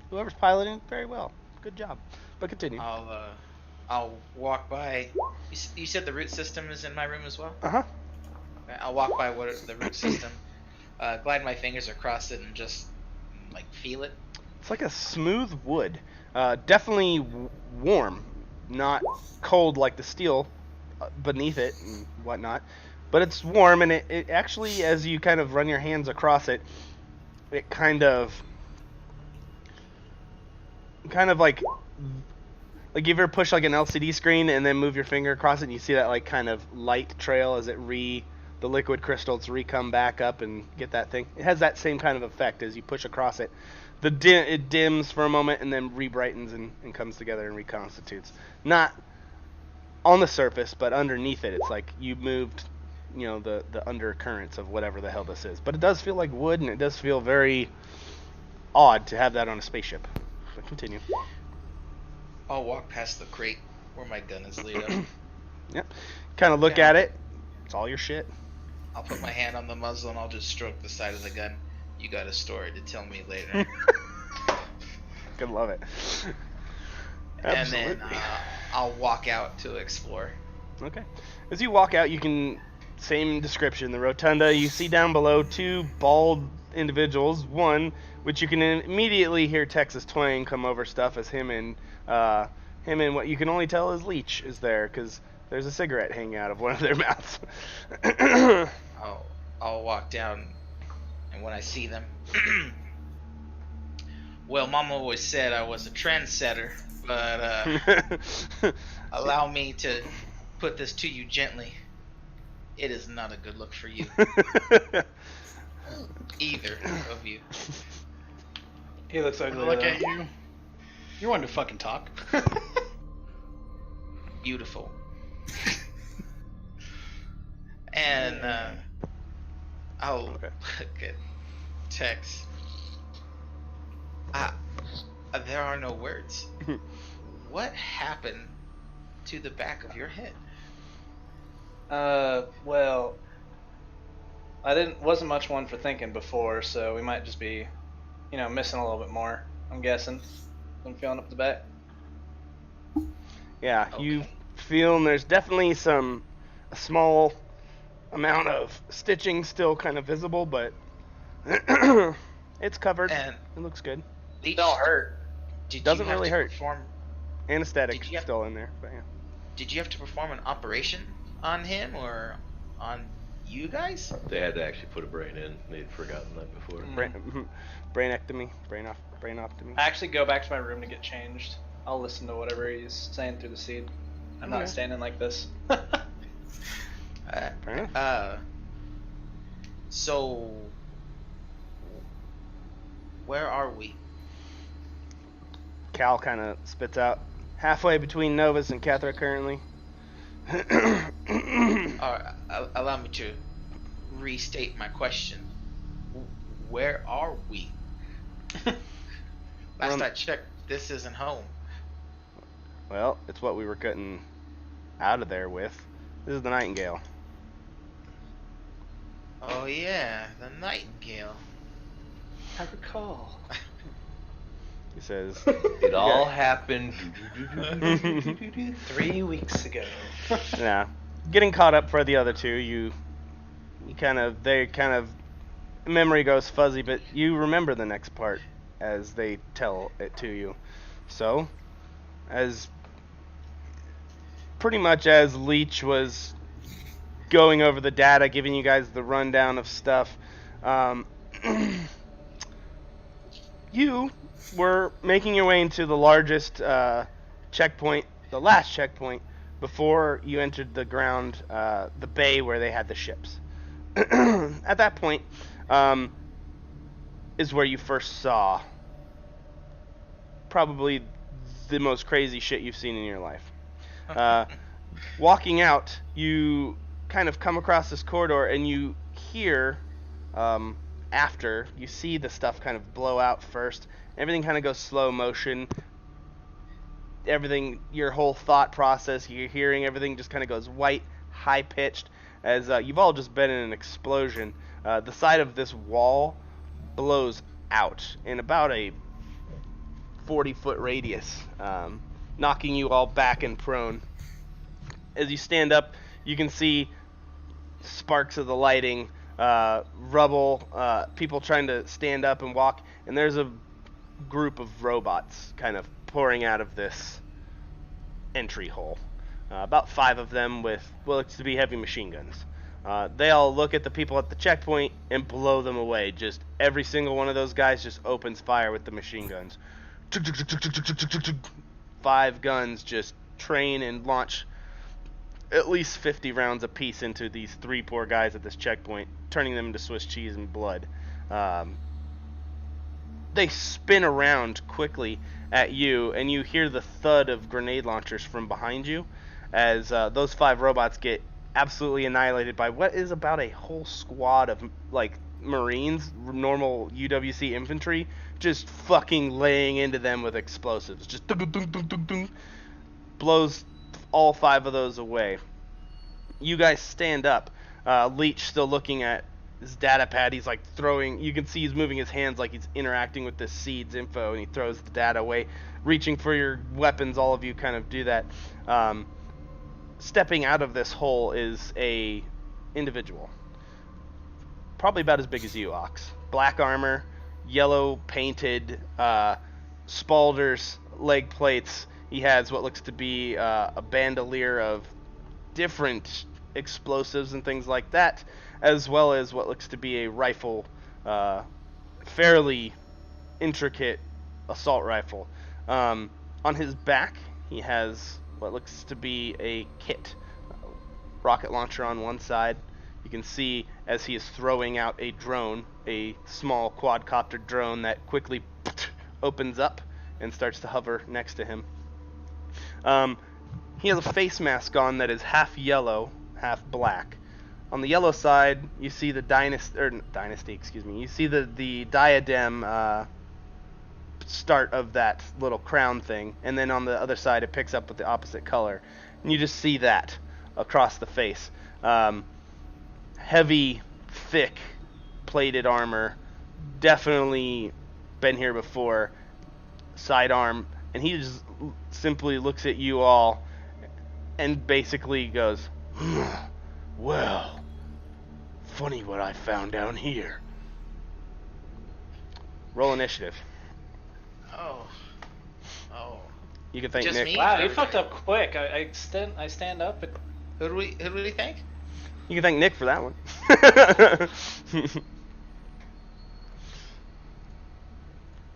whoever's piloting, very well, good job. But continue. I'll walk by. You said the root system is in my room as well?
Uh-huh.
Okay, I'll walk by the root system, glide my fingers across it, and just like feel it.
It's like a smooth wood, definitely warm, not cold like the steel beneath it and whatnot. But it's warm, and it actually, as you kind of run your hands across it, it kind of like you ever push like an LCD screen and then move your finger across it, and you see that like kind of light trail as the liquid crystals come back up and get that thing. It has that same kind of effect as you push across it. It dims for a moment and then re-brightens and comes together and reconstitutes. Not on the surface, but underneath it, it's like you moved, the undercurrents of whatever the hell this is. But it does feel like wood, and it does feel very odd to have that on a spaceship. But continue.
I'll walk past the crate where my gun is laid up.
Yep. Kind of look at it. It's all your shit.
I'll put my hand on the muzzle and I'll just stroke the side of the gun. You got a story to tell me later.
Could love it.
And then I'll walk out to explore.
Okay. As you walk out, you can, same description, the rotunda, you see down below 2 bald individuals. One, which you can immediately hear Texas twang come over stuff as him and what you can only tell is Leech is there, because there's a cigarette hanging out of one of their mouths.
I'll walk down, and when I see them, well, Mom always said I was a trendsetter, but allow me to put this to you gently. It is not a good look for you. Either of you.
He looks ugly.
Look at you. You want to fucking talk.
Beautiful. And I'll look at Tex. There are no words. What happened to the back of your head?
Well, wasn't much one for thinking before, so we might just be, missing a little bit more, I'm guessing. I'm feeling up the back.
Yeah,
Okay.
you feel, and there's definitely a small amount of stitching still kind of visible, but it's covered.
And
it looks good.
Leech,
Don't hurt.
Doesn't really hurt.
Perform,
Anesthetic
Did you have-
still in there, but yeah.
did you have to perform an operation on him or on you guys?
They had to actually put a brain in. They'd forgotten that before.
Brainectomy, brainoptomy.
I actually go back to my room to get changed. I'll listen to whatever he's saying through the seed. I'm not
Okay.
standing like this.
Fair enough.
So where are we?
Cal kind of spits out halfway between Novus and Cathra currently.
Allow me to restate my question. Where are we? Last I checked, this isn't home.
Well, it's what we were cutting out of there with. This is the Nightingale.
Oh yeah, the Nightingale.
I recall.
He says,
It all happened.
3 weeks ago.
yeah. Getting caught up for the other two, memory goes fuzzy, but you remember the next part as they tell it to you. So, pretty much as Leech was going over the data, giving you guys the rundown of stuff, you were making your way into the largest checkpoint, the last checkpoint, before you entered the ground, the bay where they had the ships. At that point, is where you first saw probably the most crazy shit you've seen in your life. Walking out, you kind of come across this corridor and you hear, after you see the stuff kind of blow out first, everything kind of goes slow motion. Everything, your whole thought process, you're hearing everything just kind of goes white, high pitched, as you've all just been in an explosion. The side of this wall blows out in about a 40-foot radius, knocking you all back and prone. As you stand up, you can see sparks of the lighting, rubble, people trying to stand up and walk, and there's a group of robots kind of pouring out of this entry hole. About 5 of them with what looks to be heavy machine guns. They all look at the people at the checkpoint and blow them away. Just every single one of those guys just opens fire with the machine guns. 5 guns just train and launch at least 50 rounds apiece into these 3 poor guys at this checkpoint, turning them into Swiss cheese and blood. They spin around quickly at you, and you hear the thud of grenade launchers from behind you. as those 5 robots get absolutely annihilated by what is about a whole squad of like Marines, normal UWC infantry, just fucking laying into them with explosives. Just dunk, dunk, dunk, dunk, dunk, blows all 5 of those away. You guys stand up. Leech still looking at his data pad. He's like throwing. You can see he's moving his hands like he's interacting with the seeds info, and he throws the data away, reaching for your weapons. All of you kind of do that. Stepping out of this hole is a individual, probably about as big as you, Ox. Black armor, yellow painted spalders, leg plates. He has what looks to be a bandolier of different explosives and things like that, as well as what looks to be a rifle, fairly intricate assault rifle. On his back, he has what looks to be a kit. Rocket launcher on one side. You can see as he is throwing out a drone, a small quadcopter drone that quickly opens up and starts to hover next to him. He has a face mask on that is half yellow, half black. On the yellow side, you see the dynasty. You see the diadem start of that little crown thing, and then on the other side, it picks up with the opposite color, and you just see that across the face. Heavy, thick, plated armor. Definitely been here before. Sidearm, and he just simply looks at you all and basically goes, "Well, funny what I found down here." Roll initiative.
Oh.
You can thank
Just
Nick.
me?
Wow, you fucked up quick. I stand up. And...
Who do we think?
You can thank Nick for that one.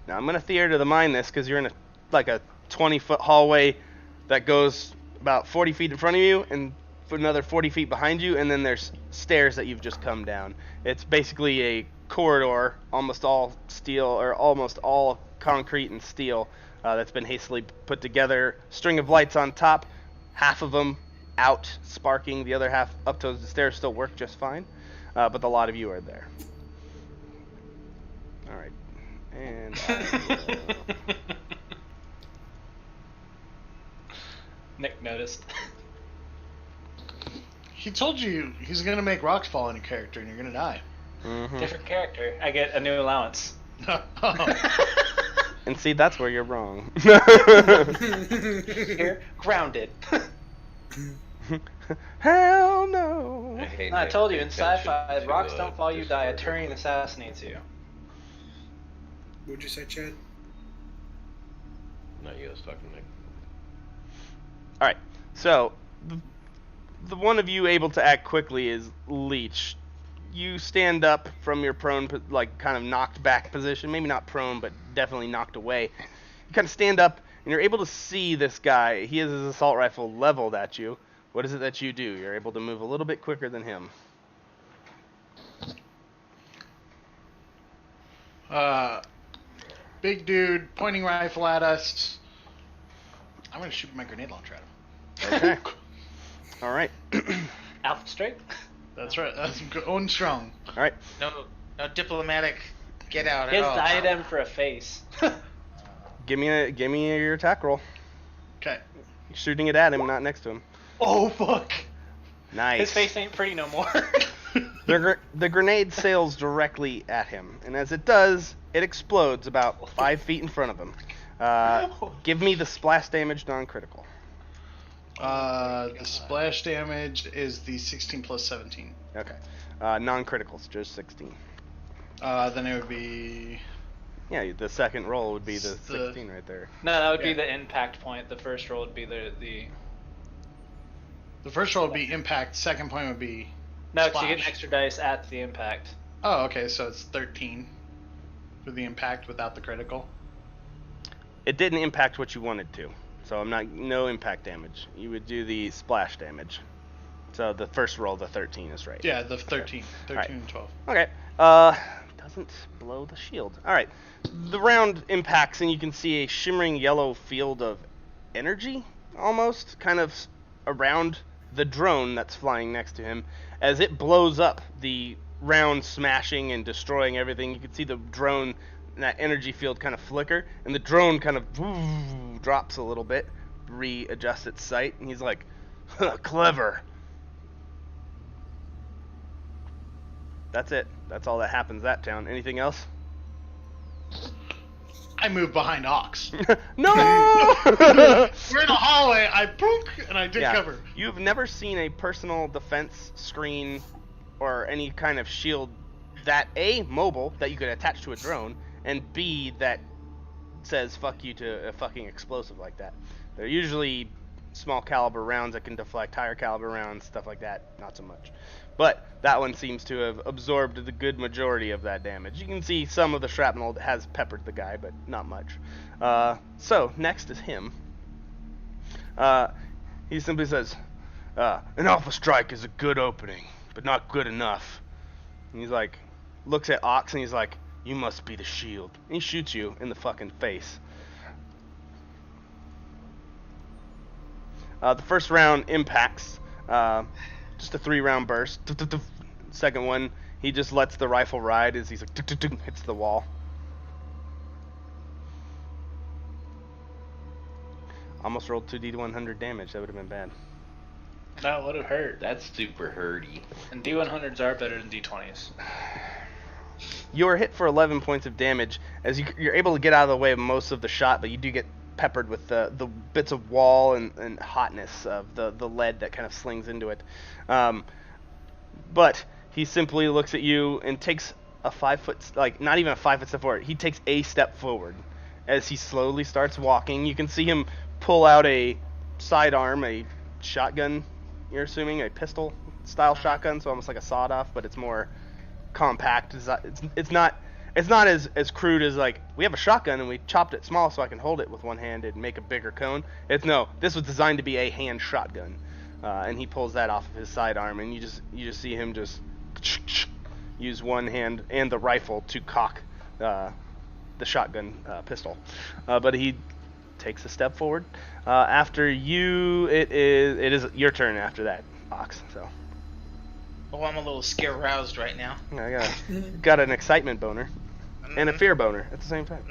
Now I'm gonna theater the mind this because you're in a 20-foot hallway that goes about 40 feet in front of you and another 40 feet behind you, and then there's stairs that you've just come down. It's basically a corridor, almost all steel, or almost all concrete and steel, that's been hastily put together. String of lights on top, half of them out, sparking. The other half up to the stairs still work just fine, but a lot of you are there. All right, and
Nick noticed.
He told you he's gonna make rocks fall on your character and you're gonna die.
Different character. I get a new allowance.
And see, that's where you're wrong.
Here, grounded.
Hell no.
I told you in sci-fi, rocks don't fall, you die. A Turian assassinates you.
What'd you say, Chad?
Not you, I was talking to Nick.
Alright, so the one of you able to act quickly is Leech. You stand up from your prone, kind of knocked back position. Maybe not prone, but definitely knocked away. You kind of stand up, and you're able to see this guy. He has his assault rifle leveled at you. What is it that you do? You're able to move a little bit quicker than him.
Big dude, pointing rifle at us. I'm gonna shoot my grenade launcher at him.
Okay. All right.
Alpha strength.
That's right. That's going strong.
All right.
No diplomatic get out
He
at
has
all.
diadem for a face.
Give me your attack roll.
Okay.
You're shooting it at him, not next to him.
Oh fuck.
Nice.
His face ain't pretty no more.
The grenade sails directly at him, and as it does, it explodes about 5 feet in front of him. Give me the splash damage non-critical.
The splash damage is the 16 plus 17.
Okay. Non-criticals, just 16.
Then it would be...
Yeah, the second roll would be the 16 right there.
No, that would be the impact point. The first roll would be the...
The first roll would be impact, second point would be
No, because
splash.
you get an extra dice at the impact.
Oh, okay, so it's 13 for the impact without the critical.
It didn't impact what you wanted to, so no impact damage. You would do the splash damage. So the first roll, the 13 is right.
Yeah, the 13. 13
Right.
and 12.
Okay. Doesn't blow the shield. All right. The round impacts, and you can see a shimmering yellow field of energy, almost, kind of around the drone that's flying next to him. As it blows up, the round smashing and destroying everything, you can see the drone, that energy field kind of flicker, and the drone kind of drops a little bit, readjusts its sight, and he's like, huh, clever. That's it. That's all that happens that town. Anything else?
I move behind Ox.
No!
We're in a hallway. I book and I dig cover.
You've never seen a personal defense screen or any kind of shield that A, mobile, that you could attach to a drone, and B, that says fuck you to a fucking explosive like that. They're usually small caliber rounds that can deflect higher caliber rounds, stuff like that, not so much. But that one seems to have absorbed the good majority of that damage. You can see some of the shrapnel has peppered the guy, but not much. So, next is him. He simply says, an alpha strike is a good opening, but not good enough. And he's like, looks at Ox and he's like, you must be the shield. And he shoots you in the fucking face. The first round impacts, just a 3-round burst. Second one, he just lets the rifle ride as he's like, hits the wall. Almost rolled 2d100 damage. That would have been bad.
That would have hurt.
That's super hurty.
And D100s are better than D20s.
You are hit for 11 points of damage as you're able to get out of the way of most of the shot, but you do get peppered with the bits of wall and hotness of the lead that kind of slings into it. But he simply looks at you and takes a 5 foot, like not even a 5 foot step forward. He takes a step forward as he slowly starts walking. You can see him pull out a sidearm, a shotgun. You're assuming a pistol style shotgun, so almost like a sawed off, but it's more compact. It's not as crude as like we have a shotgun and we chopped it small so I can hold it with one hand and make a bigger cone. This was designed to be a hand shotgun, and he pulls that off of his sidearm, and you just see him just use one hand and the rifle to cock the shotgun pistol, but he takes a step forward. After you, it is your turn after that, Ox. So.
Oh, I'm a little scare roused right now.
I got an excitement boner and a fear boner at the same time.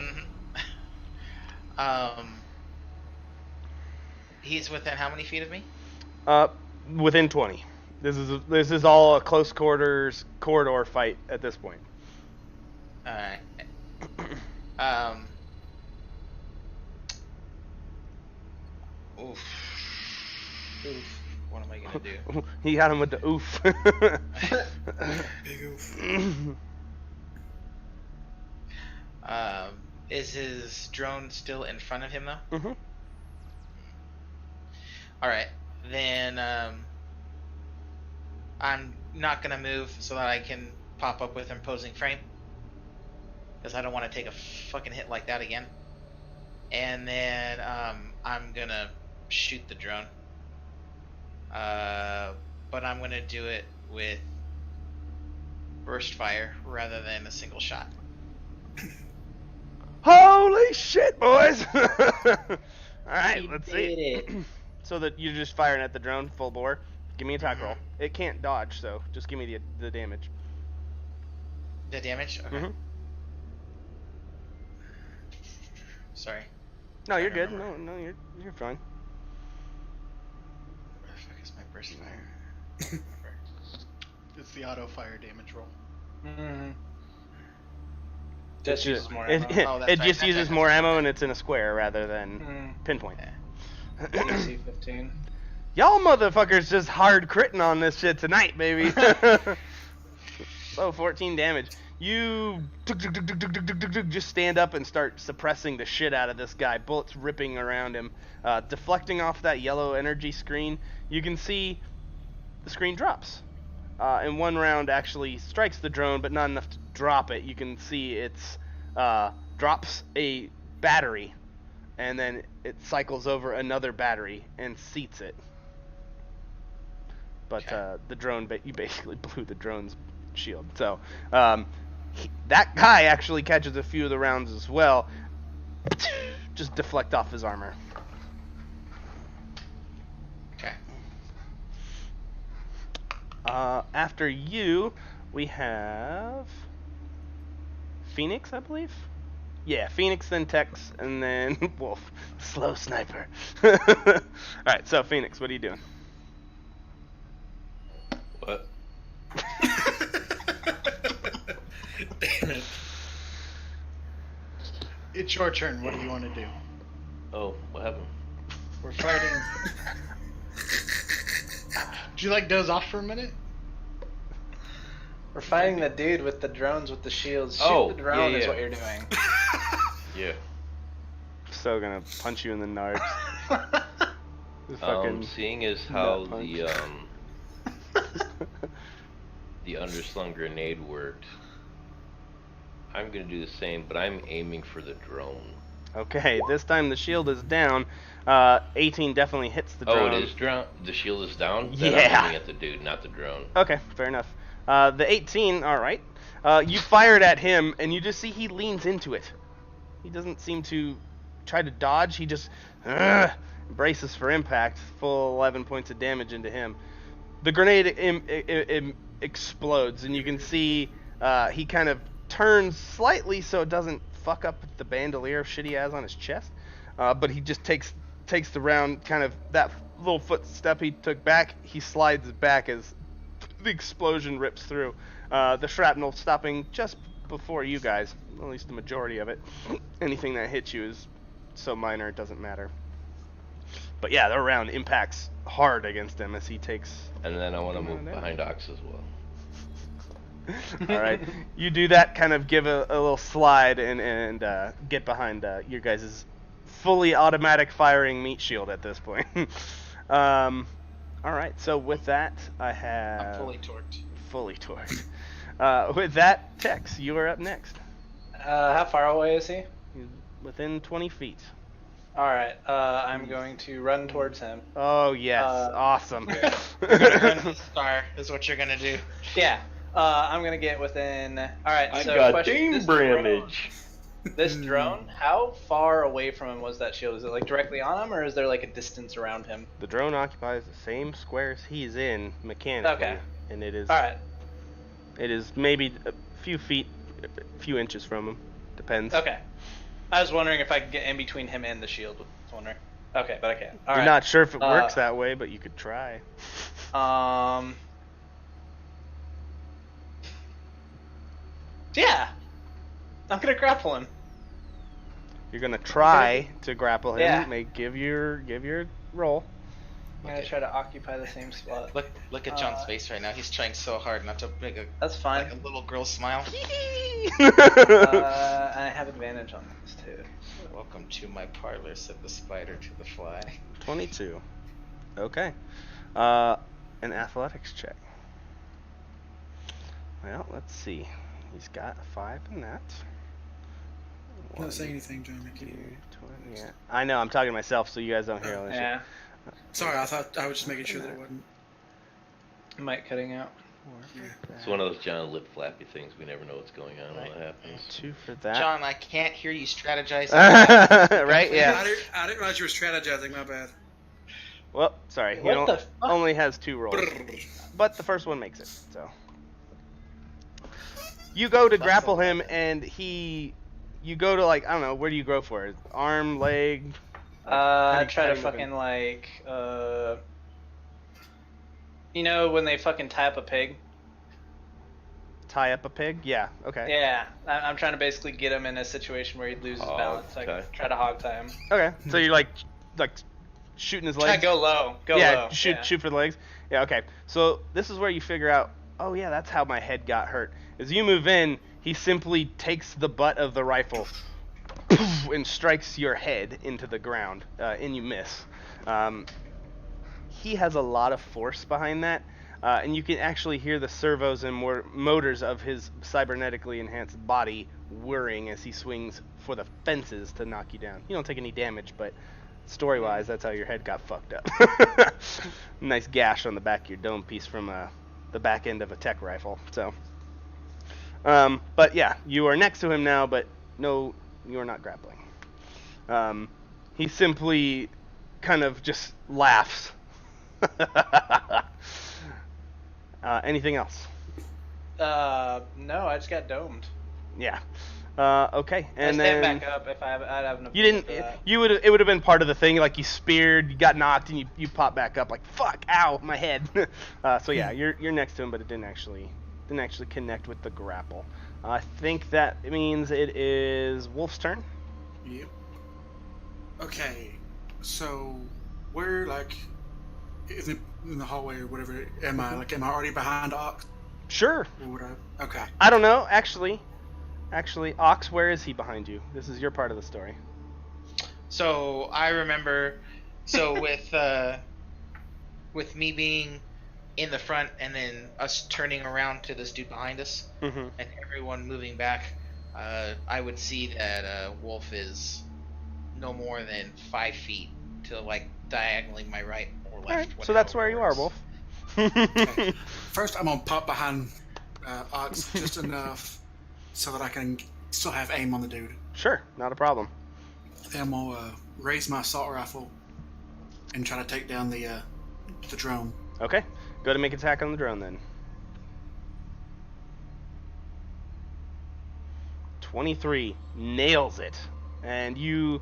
He's within how many feet of me?
Within 20. This is all a close quarters corridor fight at this point.
All right. Oof. What am I gonna do?
He got him with the oof.
Big oof.
Is his drone still in front of him though?
Mm-hmm.
All right, then I'm not gonna move so that I can pop up with imposing frame, because I don't want to take a fucking hit like that again. And then I'm gonna shoot the drone. But I'm gonna do it with burst fire rather than a single shot.
Holy shit, boys! Alright, let's see.
It.
So that you're just firing at the drone full bore. Give me an attack roll. It can't dodge, so just give me the damage.
The damage? Okay.
Mm-hmm.
Sorry.
No, you're good. No, you're fine.
Where the fuck is my burst fire?
It's the auto fire damage roll.
Mm-hmm. Just uses more
It,
ammo.
Oh, that's
it
right,
just
that's
uses
right,
more
that's
ammo
right.
and it's in a square rather than pinpoint.
DC 15.
Y'all motherfuckers just hard critting on this shit tonight, baby. So 14 damage. You just stand up and start suppressing the shit out of this guy. Bullets ripping around him, deflecting off that yellow energy screen. You can see the screen drops. And one round actually strikes the drone, but not enough to drop it. You can see it's drops a battery, and then it cycles over another battery and seats it. But the drone, you basically blew the drone's shield. So that guy actually catches a few of the rounds as well. Just deflect off his armor.
Okay.
After you, we have Phoenix, I believe. Yeah, Phoenix, then Tex, and then Wolf. Slow sniper. Alright, so Phoenix, what are you doing?
What?
Damn it.
It's your turn. What do you want to do?
Oh, what happened?
We're fighting. Would you like doze off for a minute?
We're fighting the dude with the drones with the shields. Shoot
Oh,
the drone
yeah,
is
yeah.
what you're doing.
Yeah.
So gonna punch you in the nards. Just
Seeing as how
nut punch.
the underslung grenade worked, I'm gonna do the same, but I'm aiming for the drone.
Okay, this time the shield is down. 18 definitely hits the drone.
Oh, it is drone. The shield is down. Then
Yeah.
I'm aiming at the dude, not the drone.
Okay, fair enough. The 18, alright. You fired at him, and you just see he leans into it. He doesn't seem to try to dodge. He just braces for impact. Full 11 points of damage into him. The grenade explodes, and you can see he kind of turns slightly so it doesn't fuck up the bandolier of shit he has on his chest. But he just takes the round, kind of that little footstep he took back, he slides back as the explosion rips through. The shrapnel stopping just before you guys, at least the majority of it. Anything that hits you is so minor it doesn't matter. But yeah, the round impacts hard against him as he takes...
And then I want to move behind Ox as well.
Alright, you do that, kind of give a little slide and get behind your guys' fully automatic firing meat shield at this point. Alright, so with that, I have...
I'm fully torqued.
Fully torqued. With that, Tex, you are up next.
How far away is he?
He's within 20 feet.
Alright, I'm going to run towards him.
Oh, yes. Awesome.
You're gonna run the star is what you're gonna do.
Yeah, I'm gonna get within... Alright,
I
so
got
question,
Dame Bramage.
This drone, how far away from him was that shield? Is it like directly on him, or is there like a distance around him?
The drone occupies the same squares he's in mechanically.
Okay.
And it is...
Alright,
It is maybe a few feet, a few inches from him. Depends.
okay. I was wondering if I could get in between him and the shield. I was wondering. Okay, but I can't.
You're
Alright.
not sure if it works that way, but you could try.
Yeah. I'm gonna grapple him.
You're gonna try to grapple him.
Yeah.
Give your roll.
I'm gonna try to occupy the same spot.
Look at John's face right now. He's trying so hard not to make
That's fine.
like a little girl smile.
I have advantage on this too.
Welcome to my parlor, said the spider to the fly.
22. Okay. An athletics check. Well, let's see. He's got a 5 in that.
I'm not saying anything, John. I can't
2,
hear you.
20, yeah. I know, I'm talking to myself, so you guys don't hear all this shit.
Yeah.
Sorry, I thought I was just making sure that it wasn't.
Mic cutting out.
It's one of those John lip flappy things. We never know what's going on when it happens.
2 for that.
John, I can't hear you strategize.
Right? Yeah.
I didn't realize you were strategizing. My bad.
Well, sorry. He
What the fuck?
only has 2 rolls. But the first one makes it, so. You go to grapple him, and you go to, like, I don't know, where do you go for it? Arm, leg?
Try to
how do you
fucking like, you know when they fucking tie up a pig?
Tie up a pig? Yeah, okay.
Yeah, I'm trying to basically get him in a situation where he loses
Hog
balance. Like
tie.
try to hog tie him.
Okay, so you're like shooting his
Try to
legs?
go low. Go
yeah,
low.
shoot for the legs. Yeah, okay. So this is where you figure out, oh yeah, that's how my head got hurt. As you move in, he simply takes the butt of the rifle and strikes your head into the ground, and you miss. He has a lot of force behind that, and you can actually hear the servos and motors of his cybernetically enhanced body whirring as he swings for the fences to knock you down. You don't take any damage, but story-wise, that's how your head got fucked up. Nice gash on the back of your dome piece from the back end of a tech rifle. So, but yeah, you are next to him now, but no, you are not grappling. He simply kind of just laughs. Anything else?
No, I just got domed.
Yeah. Okay.
I
And
stand
then
back up if I'd have an
you
opinion
didn't.
for that.
You would. It would have been part of the thing. Like you speared, you got knocked, and you pop back up. Like fuck, ow, my head. So yeah, you're next to him, but it didn't actually connect with the grapple. I think that means it is Wolf's turn.
Yep. Okay, so where, like, in the hallway or whatever, am I? Like, am I already behind Ox?
Sure.
Or would I? Okay.
I don't know. Actually, Ox, where is he behind you? This is your part of the story.
So I remember, so with me being in the front and then us turning around to this dude behind us
Mm-hmm.
and everyone moving back, I would see that Wolf is no more than 5 feet to like diagonally my right or left.
All right. So
whatever
that's where you are,
works.
Wolf.
Okay. First, I'm gonna pop behind Ox just enough so that I can still have aim on the dude.
Sure, not a problem.
Then I'm gonna raise my assault rifle and try to take down the drone.
Okay. Go to make attack on the drone then. 23 nails it, and you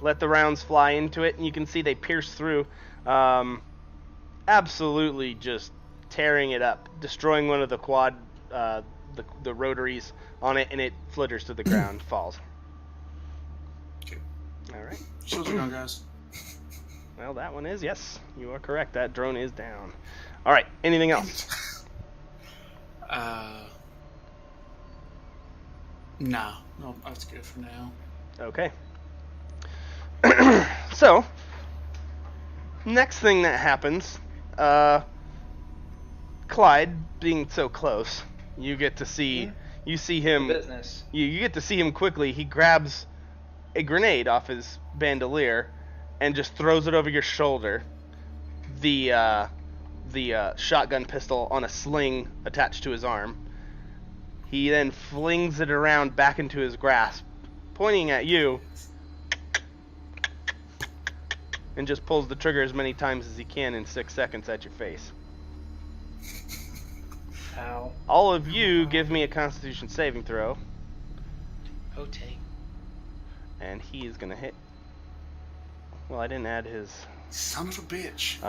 let the rounds fly into it, and you can see they pierce through, absolutely just tearing it up, destroying one of the quad, the rotaries on it, and it flitters to the ground, falls.
Okay.
All right.
Shields are gone, guys.
Well, that one is, yes, you are correct. That drone is down. All right. Anything else?
No, that's good for now.
Okay. So, next thing that happens, Clyde, being so close, you get to see, you see him,
Business.
you get to see him quickly. He grabs a grenade off his bandolier and just throws it over your shoulder. The shotgun pistol on a sling attached to his arm. He then flings it around back into his grasp, pointing at you, and just pulls the trigger as many times as he can in 6 seconds at your face.
Ow.
All of you give me a Constitution saving throw,
Okay.
and he is going to hit. Well, I didn't add his...
Son of a bitch.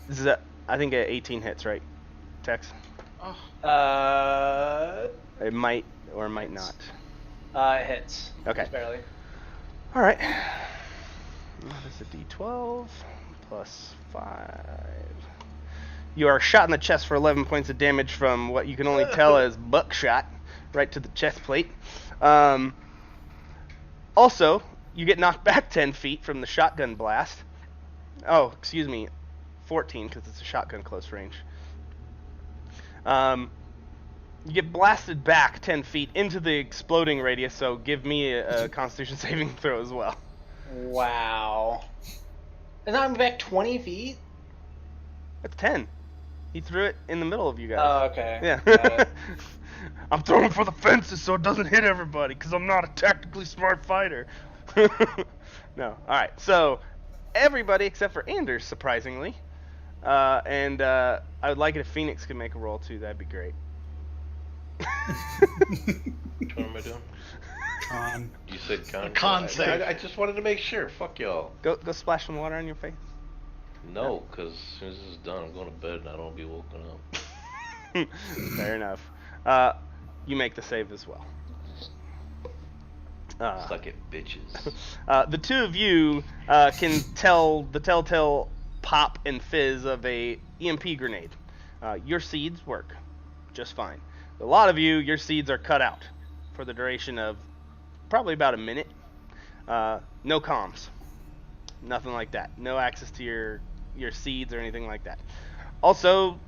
This is I think 18 hits, right, Tex?
Oh.
It might or might not.
It hits.
Okay.
Just barely.
All right. That is a D12 plus 5. You are shot in the chest for 11 points of damage from what you can only tell as buckshot, right to the chest plate. Also, you get knocked back 10 feet from the shotgun blast. Oh, excuse me, 14 because it's a shotgun close range. You get blasted back 10 feet into the exploding radius, so give me a Constitution saving throw as well.
Wow. And now I'm back 20 feet?
That's 10. He threw it in the middle of you guys.
Oh, okay.
Yeah.
Got it.
I'm throwing for the fences so it doesn't hit everybody, because I'm not a tactically smart fighter. No. Alright, so everybody except for Anders, surprisingly. And I would like it if Phoenix could make a roll too, that'd be great.
What am I doing?
Con.
You said con.
Con save.
I just wanted to make sure. Fuck y'all.
Go splash some water on your face.
No, because as soon as this is done, I'm going to bed and I don't want to be woken up.
Fair enough. You make the save as well.
Suck it, bitches.
The two of you can tell the telltale pop and fizz of a EMP grenade. Your seeds work just fine. A lot of you, your seeds are cut out for the duration of probably about a minute. No comms, nothing like that. No access to your seeds or anything like that. Also,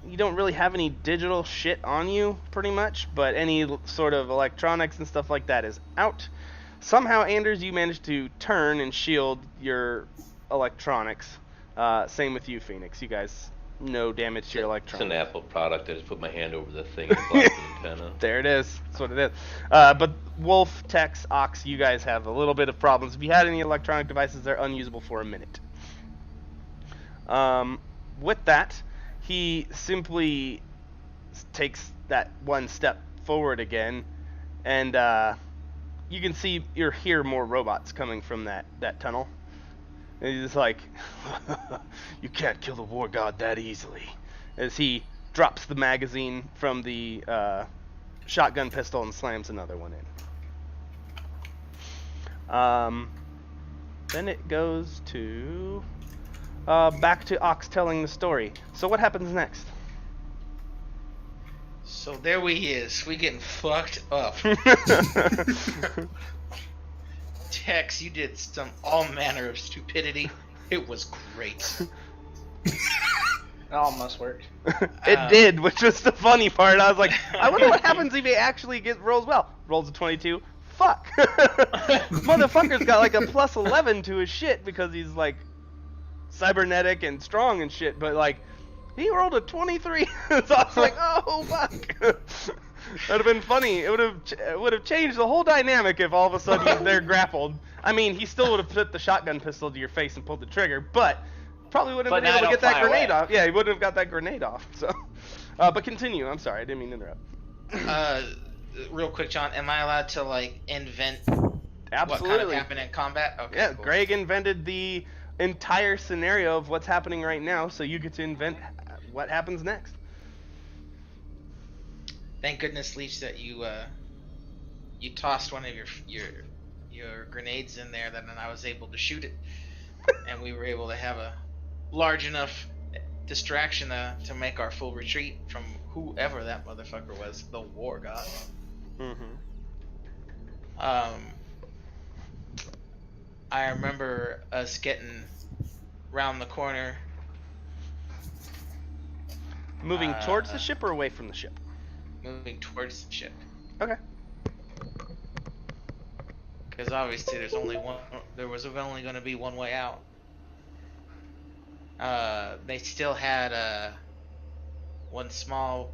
you don't really have any digital shit on you, pretty much, but any sort of electronics and stuff like that is out. Somehow, Anders, you managed to turn and shield your electronics. Same with you, Phoenix. You guys, no damage to your
It's an
electronics.
Apple product. I just put my hand over the thing and block the antenna.
There it is. That's what it is. But Wolf, Tex, Ox, you guys have a little bit of problems. If you had any electronic devices, they're unusable for a minute. With that, he simply takes that one step forward again, and you can hear more robots coming from that tunnel. And he's just like, you can't kill the war god that easily. As he drops the magazine from the shotgun pistol and slams another one in. Then it goes to back to Ox telling the story. So what happens next?
So there we is. We getting fucked up. Tex, you did some all manner of stupidity. It was great.
It almost worked.
It did, which was the funny part. I was like, I wonder what happens if he actually rolls well. Rolls a 22. Fuck. Motherfucker's got like a plus 11 to his shit because he's like cybernetic and strong and shit, but like he rolled a 23. So I was like, oh fuck. That'd have been funny. It would have changed the whole dynamic if all of a sudden they're grappled. I mean, he still would have put the shotgun pistol to your face and pulled the trigger, but probably wouldn't have been able to get that grenade off. Yeah, he wouldn't have got that grenade off. So, but continue. I'm sorry, I didn't mean to interrupt.
Real quick, John, am I allowed to like invent
Absolutely.
what kind of happened in combat? Okay.
Yeah,
cool.
Greg invented the entire scenario of what's happening right now, so you get to invent what happens next.
Thank goodness, Leech, that you tossed one of your grenades in there, that then I was able to shoot it, and we were able to have a large enough distraction to make our full retreat from whoever that motherfucker was, the war god.
Mm-hmm.
I remember us getting round the corner.
Moving towards the ship or away from the ship?
Moving towards the ship.
Okay.
Because obviously there was only going to be one way out. They still had one small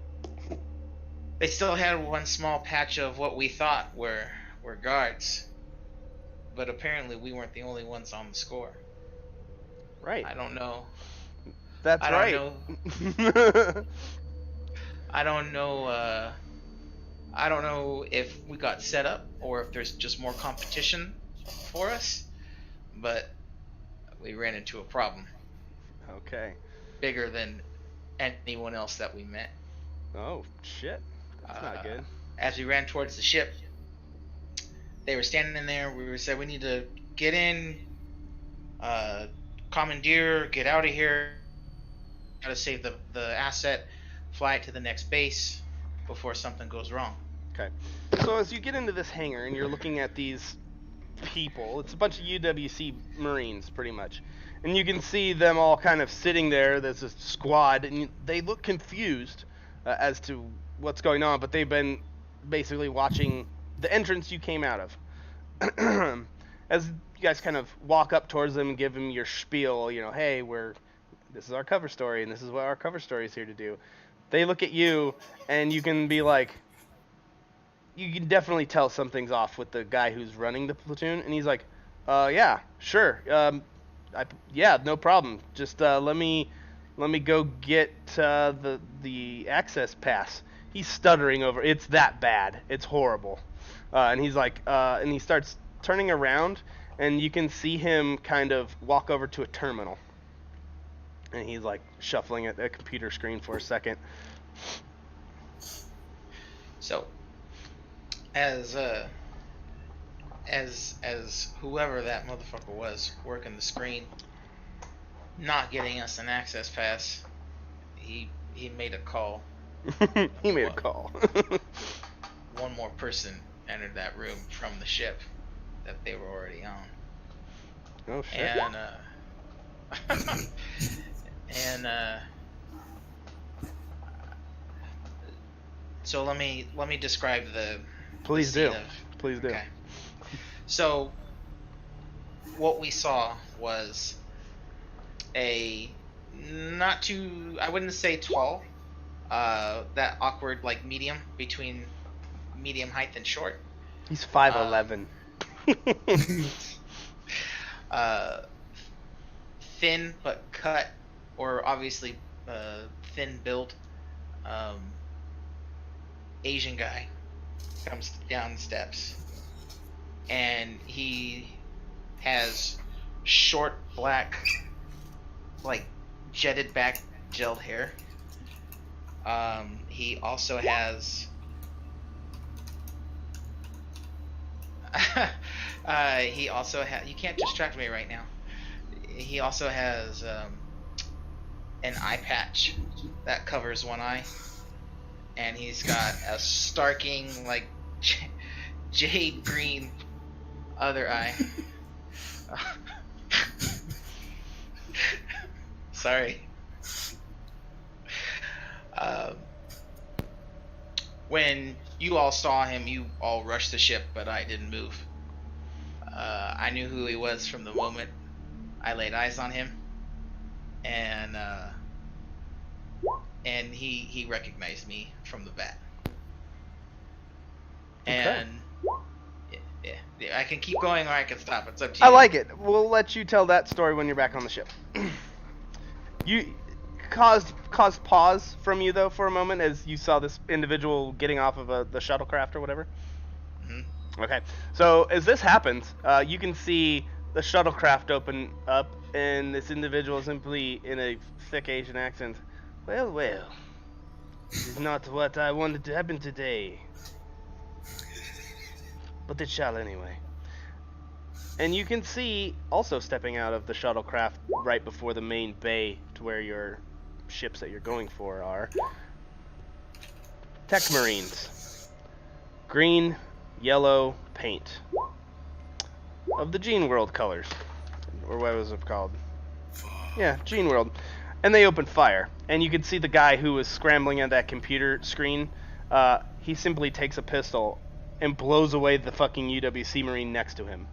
patch of what we thought were guards, but apparently we weren't the only ones on the score.
Right.
I don't know.
That's right.
I don't know if we got set up or if there's just more competition for us, but we ran into a problem.
Okay.
Bigger than anyone else that we met.
Oh, shit. That's not good.
As we ran towards the ship, they were standing there. We said, we need to get in, commandeer, get out of here, gotta save the asset, fly it to the next base before something goes wrong.
Okay. So as you get into this hangar and you're looking at these people, it's a bunch of UWC Marines, pretty much. And you can see them all kind of sitting there. There's a squad, and they look confused as to what's going on, but they've been basically watching the entrance you came out of. As you guys kind of walk up towards them and give them your spiel, hey, this is our cover story, and this is what our cover story is here to do. They look at you, and you can be like, you can definitely tell something's off with the guy who's running the platoon, and he's like, yeah, sure, yeah, no problem. Just let me go get the access pass. He's stuttering over. It's that bad. It's horrible. And he's like, and he starts turning around, and you can see him kind of walk over to a terminal. And he's like shuffling at a computer screen for a second.
So, as whoever that motherfucker was working the screen, not getting us an access pass, he made a call.
He made a call.
One more person entered that room from the ship that they were already on.
Oh shit.
And so let me describe the
Please
the
do.
scene
Please do.
Okay. So what we saw was a not too, I wouldn't say tall, that awkward like medium between medium height and short.
He's 5'11".
Thin but cut, or obviously thin build Asian guy comes down the steps, and he has short black, like jetted back gelled hair. He also has you can't distract me right now. He also has an eye patch that covers one eye, and he's got a starking like jade green other eye. Sorry. When you all saw him, you all rushed the ship, but I didn't move. I knew who he was from the moment I laid eyes on him, and he recognized me from the bat. And yeah, I can keep going or I can stop. It's up to you.
I like it. We'll let you tell that story when you're back on the ship. You caused pause from you though for a moment as you saw this individual getting off of the shuttlecraft or whatever.
Mm-hmm.
Okay, so as this happens, you can see the shuttlecraft open up, and this individual simply, in a thick Asian accent, well, this is not what I wanted to happen today, but it shall anyway. And you can see, also stepping out of the shuttlecraft right before the main bay to where your ships that you're going for are, Tech Marines. Green, yellow paint. Of the Gene World colors. Or what was it called? Yeah, Gene World. And they open fire. And you can see the guy who was scrambling at that computer screen. He simply takes a pistol and blows away the fucking UWC Marine next to him.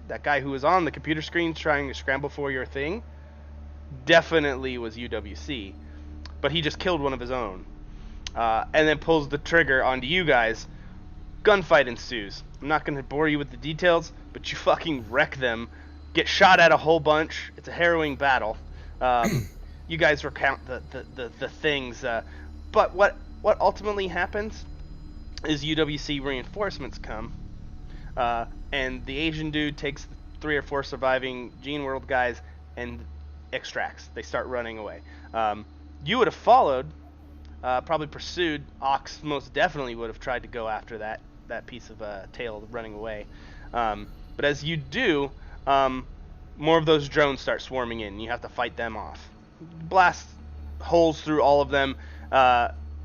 That guy who was on the computer screen trying to scramble for your thing definitely was UWC. But he just killed one of his own. And then pulls the trigger onto you guys. Gunfight ensues. I'm not going to bore you with the details, but you fucking wreck them. Get shot at a whole bunch. It's a harrowing battle. You guys recount the things. But what ultimately happens is UWC reinforcements come. And the Asian dude takes 3 or 4 surviving Gene World guys and extracts. They start running away. You would have followed, probably pursued. Ox most definitely would have tried to go after that piece of tail running away. But as you do, more of those drones start swarming in. You have to fight them off. Blast holes through all of them.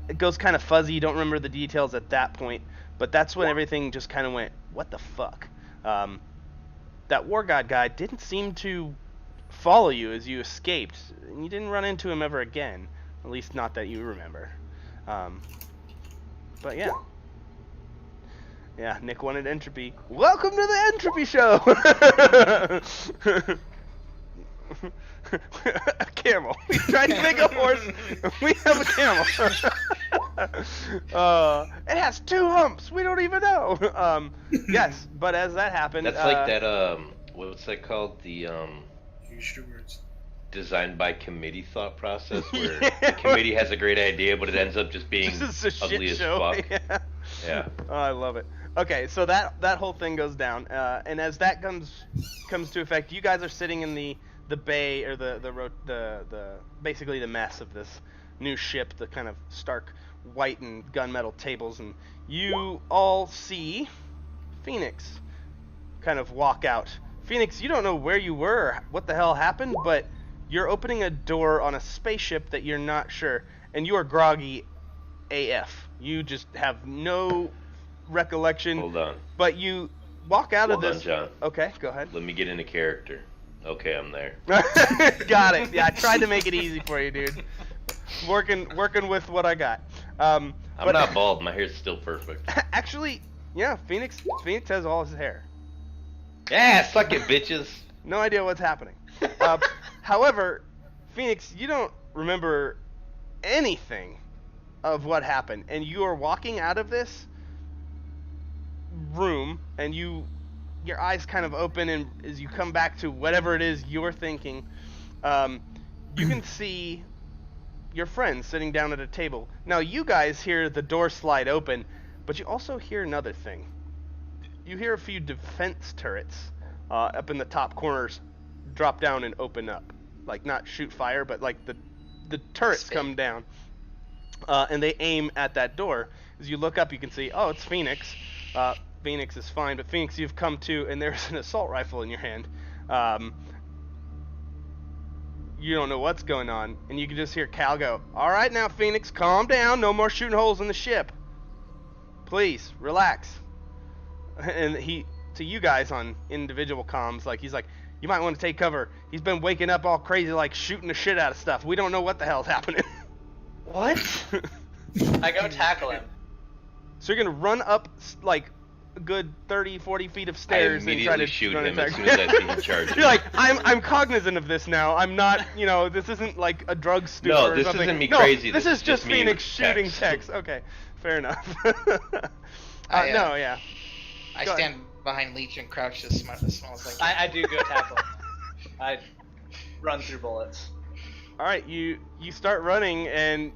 It goes kind of fuzzy. You don't remember the details at that point. But that's when everything just kind of went, what the fuck? That War God guy didn't seem to follow you as you escaped. And you didn't run into him ever again. At least not that you remember. But yeah. Yeah, Nick wanted entropy. Welcome to the Entropy Show! A camel. We tried to make a horse. We have a camel. It has 2 humps. We don't even know. Yes, but as that happened...
That's like that, what's that called? The,
Use your words.
designed by committee thought process, where the committee has a great idea, but it ends up just being
Just a
ugly
shit
as
show.
fuck.
Yeah.
Yeah.
Oh, I love it. Okay, so that whole thing goes down, and as that comes to effect, you guys are sitting in the bay, or the basically the mess of this new ship, the kind of stark white and gunmetal tables, and you all see Phoenix kind of walk out. Phoenix, you don't know where you were, or what the hell happened, but you're opening a door on a spaceship that you're not sure, and you are groggy AF. You just have no recollection.
Hold on.
But you walk out of this.
Hold on, John.
Okay, go ahead.
Let me get into character. Okay, I'm there.
Got it. Yeah, I tried to make it easy for you, dude. Working with what I got.
I'm not bald. My hair's still perfect.
Actually, yeah, Phoenix has all his hair.
Yeah, suck it, bitches.
No idea what's happening. However, Phoenix, you don't remember anything of what happened, and you are walking out of this room, and your eyes kind of open, and as you come back to whatever it is you're thinking, you can see your friends sitting down at a table. Now you guys hear the door slide open, but you also hear another thing. You hear a few defense turrets up in the top corners drop down and open up. Like, not shoot fire, but like the turrets come down. And they aim at that door. As you look up, you can see, oh, it's Phoenix. Phoenix is fine, but Phoenix, you've come to, and there's an assault rifle in your hand. You don't know what's going on, and you can just hear Cal go, all right now, Phoenix, calm down. No more shooting holes in the ship. Please, relax. And he, to you guys on individual comms, like, he's like, you might want to take cover. He's been waking up all crazy, like, shooting the shit out of stuff. We don't know what the hell's happening.
What? I go tackle him.
So you're going to run up, like, a good 30, 40 feet of stairs and try to
shoot
run
him
attack.
as soon as I see him charging.
You're like, I'm cognizant of this now. I'm not, this isn't like a drug stupor
No,
or
this
something.
isn't me
No,
crazy.
This is just
me
Phoenix
with
shooting
Tex.
Tex. Okay, fair enough.
I
Go
stand behind Leech and crouch to smell like.
I do go tackle him. I run through bullets.
All right, you start running, and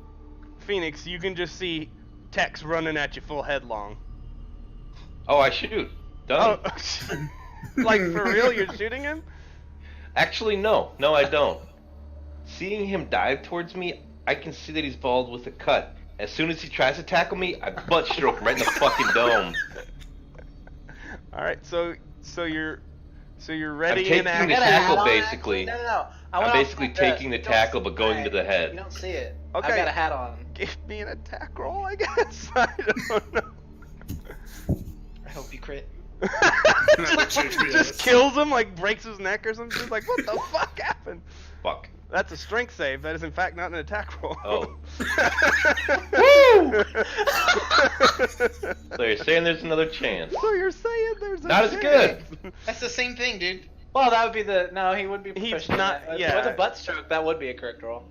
Phoenix, you can just see Tex running at you full headlong.
Oh, I shoot. Done.
Oh, like for real? You're shooting him?
Actually, no. No, I don't. Seeing him dive towards me, I can see that he's bald with a cut. As soon as he tries to tackle me, I butt stroke him right in the fucking dome.
All right, so you're ready
I'm taking
and
the
active.
tackle, basically.
No.
I'm basically taking the tackle, but going to the head.
You don't see it.
Okay.
I've got a hat on.
Give me an attack roll, I guess. I don't know.
I hope you crit.
Just kills him, like breaks his neck or something. Just like, what the fuck happened?
Fuck.
That's a strength save. That is in fact not an attack roll.
Oh.
Woo!
So you're saying there's another chance?
So you're saying there's a
Not as
chance.
good.
That's the same thing, dude.
Well, that would be no, he would be
He's
proficient in
not-
that.
yeah.
With a butt stroke, that would be a correct roll.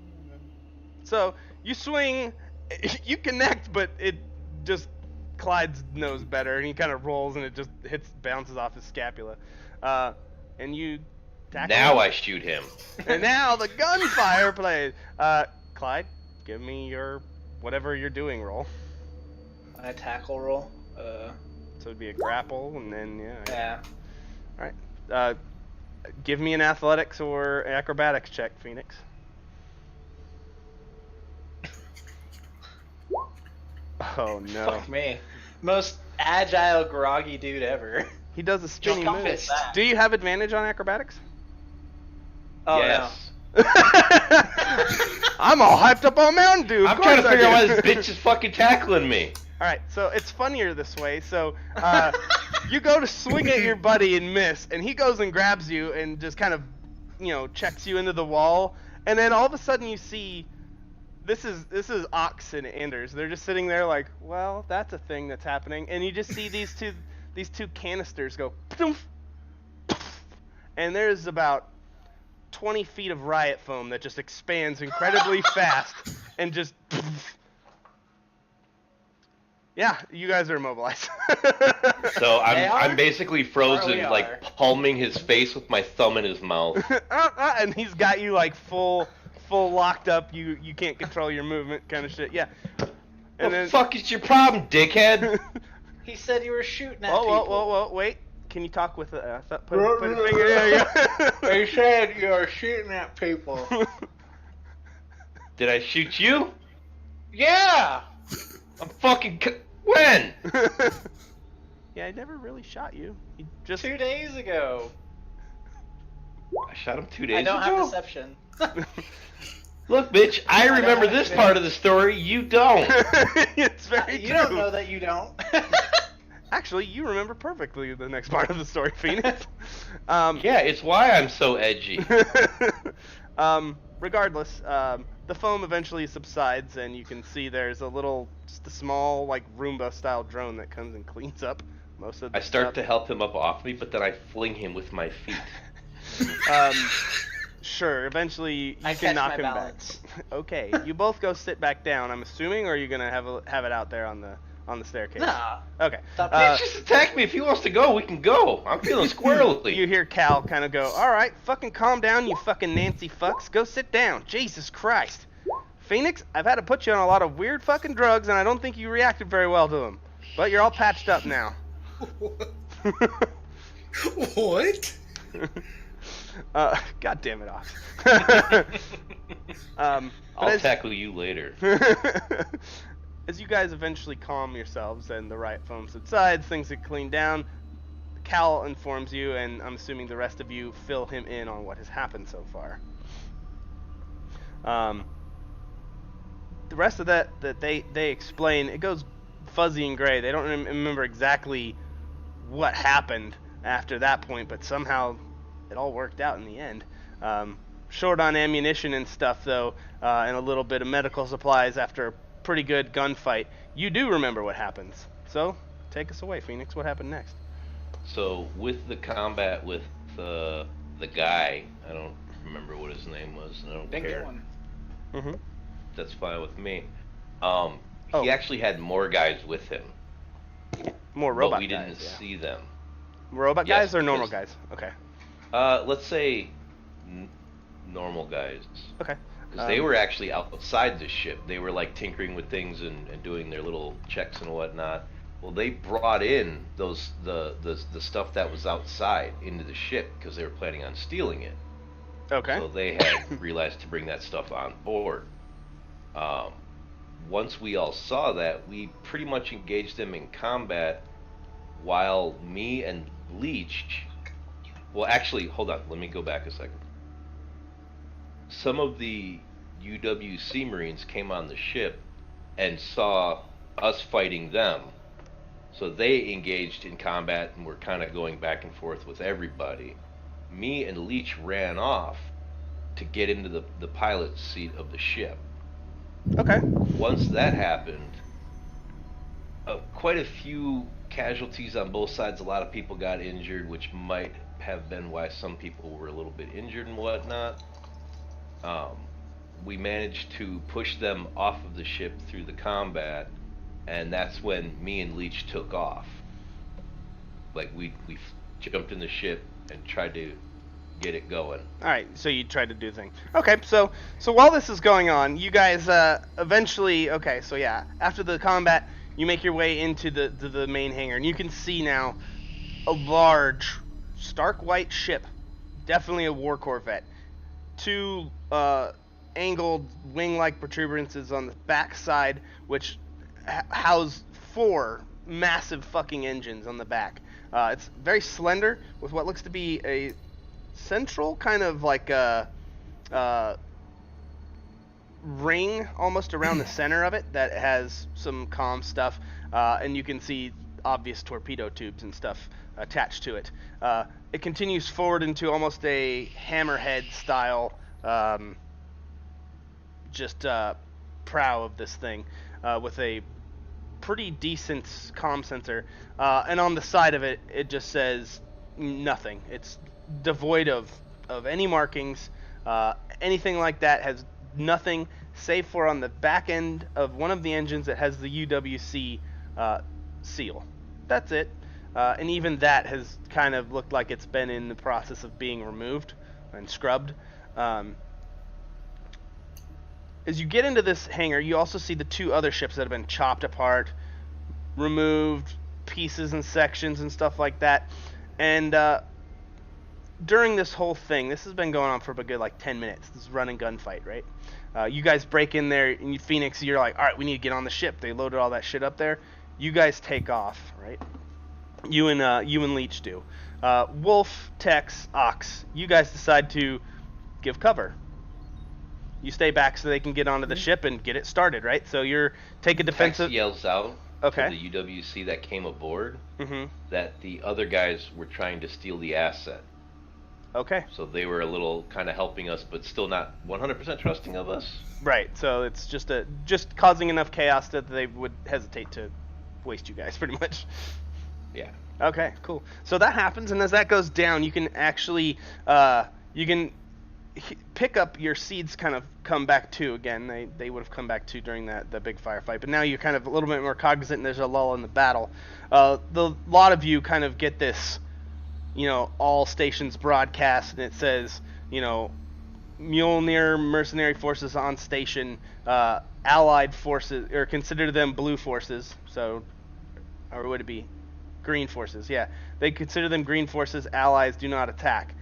So you swing, you connect, but it just Clyde's knows better, and he kind of rolls, and it just bounces off his scapula, and you tackle
Now
him.
I shoot him.
And now the gunfire plays. Clyde, give me your whatever you're doing roll.
My tackle roll.
So it'd be a grapple, and then
Yeah.
All right. Give me an athletics or acrobatics check, Phoenix. Oh no.
Fuck me. Most agile, groggy dude ever.
He does a spinny
Jump
move.
fist.
Do you have advantage on acrobatics?
Oh
Yes.
I'm all hyped up on Mountain Dew.
I'm trying to figure out why this bitch is fucking tackling me.
Alright, so it's funnier this way. So, you go to swing at your buddy and miss, and he goes and grabs you and just kind of, checks you into the wall. And then all of a sudden you see, this is Ox and Anders. They're just sitting there like, well, that's a thing that's happening. And you just see these two canisters go, poof, poof, and there's about 20 feet of riot foam that just expands incredibly fast and just poof. Yeah, you guys are immobilized.
So
They are?
I'm basically frozen,
Or we are.
like palming his face with my thumb in his mouth.
And he's got you like full locked up. You can't control your movement, kind of shit. Yeah.
What the fuck is your problem, dickhead?
He said you were shooting at
Whoa,
people.
whoa, wait. Can you talk with put a finger there?
He said you are shooting at people.
Did I shoot you?
Yeah.
I'm fucking. When?
Yeah, I never really shot you. He just
2 days ago.
I shot him 2 days
I
ago.
don't have deception.
Look, bitch, I
don't
remember
have
this
to.
part of the story. You don't.
It's very
You
true.
don't know that you don't.
Actually, you remember perfectly the next part of the story, Phoenix.
Yeah, it's why I'm so edgy.
Regardless, the foam eventually subsides, and you can see there's just a small, like, Roomba-style drone that comes and cleans up most of the
I start
stuff.
to help him up off me, but then I fling him with my feet.
Sure, eventually you
I
can
catch
knock
my
him
balance.
back. Okay, you both go sit back down, I'm assuming, or are you going to have it out there on the staircase?
Nah.
Okay.
Stop
Bitch, just attack me. If he wants to go, we can go. I'm feeling squirrely.
You hear Cal kind of go, alright, fucking calm down, you fucking Nancy fucks. Go sit down. Jesus Christ.
Phoenix, I've had to put you on a lot of weird fucking drugs, and I don't think you reacted very well to them. But you're all patched up now.
What?
God damn it, Ox.
I'll tackle you later.
As you guys eventually calm yourselves and the riot foam subsides, things get cleaned down. Cal informs you, and I'm assuming the rest of you fill him in on what has happened so far. The rest of that they explain, it goes fuzzy and gray. They don't remember exactly what happened after that point, but somehow it all worked out in the end. Short on ammunition and stuff, though, and a little bit of medical supplies after a pretty good gunfight. You do remember what happens. So, take us away, Phoenix. What happened next?
So, with the combat with the guy, I don't remember what his name was, and I don't
Didn't
care.
get one.
Mm-hmm.
That's fine with me.
Oh.
He actually had more guys with him,
More robot
but we
guys,
didn't
yeah.
see them.
Robot
Yes,
guys or normal
because-
guys? Okay.
Let's say normal guys.
Okay.
Because they were actually outside the ship. They were like tinkering with things and doing their little checks and whatnot. Well, they brought in the stuff that was outside into the ship because they were planning on stealing it.
Okay.
So they had realized to bring that stuff on board. Once we all saw that, we pretty much engaged them in combat while me and Leech... Well, actually, hold on. Let me go back a second. Some of the UWC Marines came on the ship and saw us fighting them. So they engaged in combat and were kind of going back and forth with everybody. Me and Leech ran off to get into the pilot's seat of the ship.
Okay.
Once that happened, quite a few casualties on both sides. A lot of people got injured, which might have been why some people were a little bit injured and whatnot. We managed to push them off of the ship through the combat, and that's when me and Leech took off. Like we jumped in the ship and tried to get it going.
All right, so you tried to do things. Okay, so while this is going on, you guys eventually, okay, so yeah, after the combat, you make your way into the main hangar, and you can see now a large, stark white ship, definitely a war corvette. Two angled wing-like protuberances on the back side, which house 4 massive fucking engines on the back. It's very slender, with what looks to be a central kind of like a ring almost around the center of it that has some comm stuff, and you can see obvious torpedo tubes and stuff attached to it. It continues forward into almost a hammerhead style prow of this thing, with a pretty decent comm sensor, and on the side of it, it just says nothing. It's devoid of any markings, anything like that. Has nothing, save for on the back end of one of the engines that has the UWC seal. That's it. And even that has kind of looked like it's been in the process of being removed and scrubbed. As you get into this hangar, you also see the 2 other ships that have been chopped apart, removed, pieces and sections and stuff like that. And during this whole thing, this has been going on for a good like 10 minutes, this run and gun fight, right? You guys break in there, and Phoenix, you're like, alright, we need to get on the ship. They loaded all that shit up there. You guys take off, right? You and Leech do. Wolf, Tex, Ox, you guys decide to give cover. You stay back so they can get onto the ship and get it started, right? So you're take a defensive.
Tex yells out
Okay.
to the UWC that came aboard
Mm-hmm.
that the other guys were trying to steal the asset.
Okay.
So they were a little kind of helping us, but still not 100% trusting of us.
Right. So it's just causing enough chaos that they would hesitate to waste you guys, pretty much.
Yeah.
Okay. Cool. So that happens, and as that goes down, you can actually pick up your seeds. Kind of come back to again. They would have come back to during the big firefight, but now you're kind of a little bit more cognizant, and there's a lull in the battle. The lot of you kind of get this, all stations broadcast, and it says,
Mjolnir mercenary forces on station, allied forces, or consider them blue forces, so, or would it be green forces? Yeah, they consider them green forces, allies do not attack.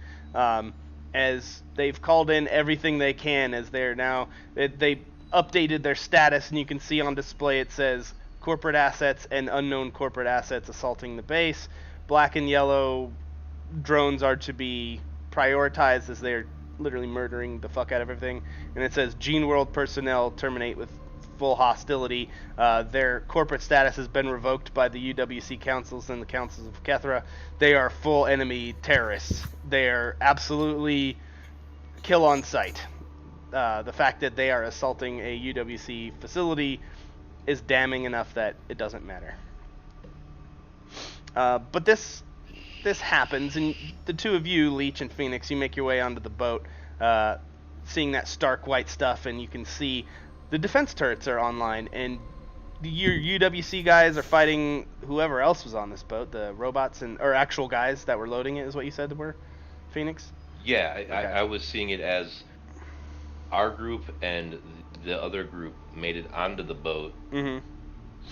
As they've called in everything they can, as they're now, they updated their status, and you can see on display it says corporate assets and unknown corporate assets assaulting the base. Black and yellow drones are to be prioritized as they're literally murdering the fuck out of everything. And it says Gene World personnel terminate with full hostility. Their corporate status has been revoked by the UWC councils and the councils of Kethra. They are full enemy terrorists. They are absolutely kill on sight. The fact that they are assaulting a UWC facility is damning enough that it doesn't matter. But this happens, and the two of you, Leech and Phoenix, you make your way onto the boat, seeing that stark white stuff, and you can see the defense turrets are online, and your UWC guys are fighting whoever else was on this boat, the robots or actual guys that were loading it, is what you said were, Phoenix?
Yeah,
Okay.
I was seeing it as our group and the other group made it onto the boat,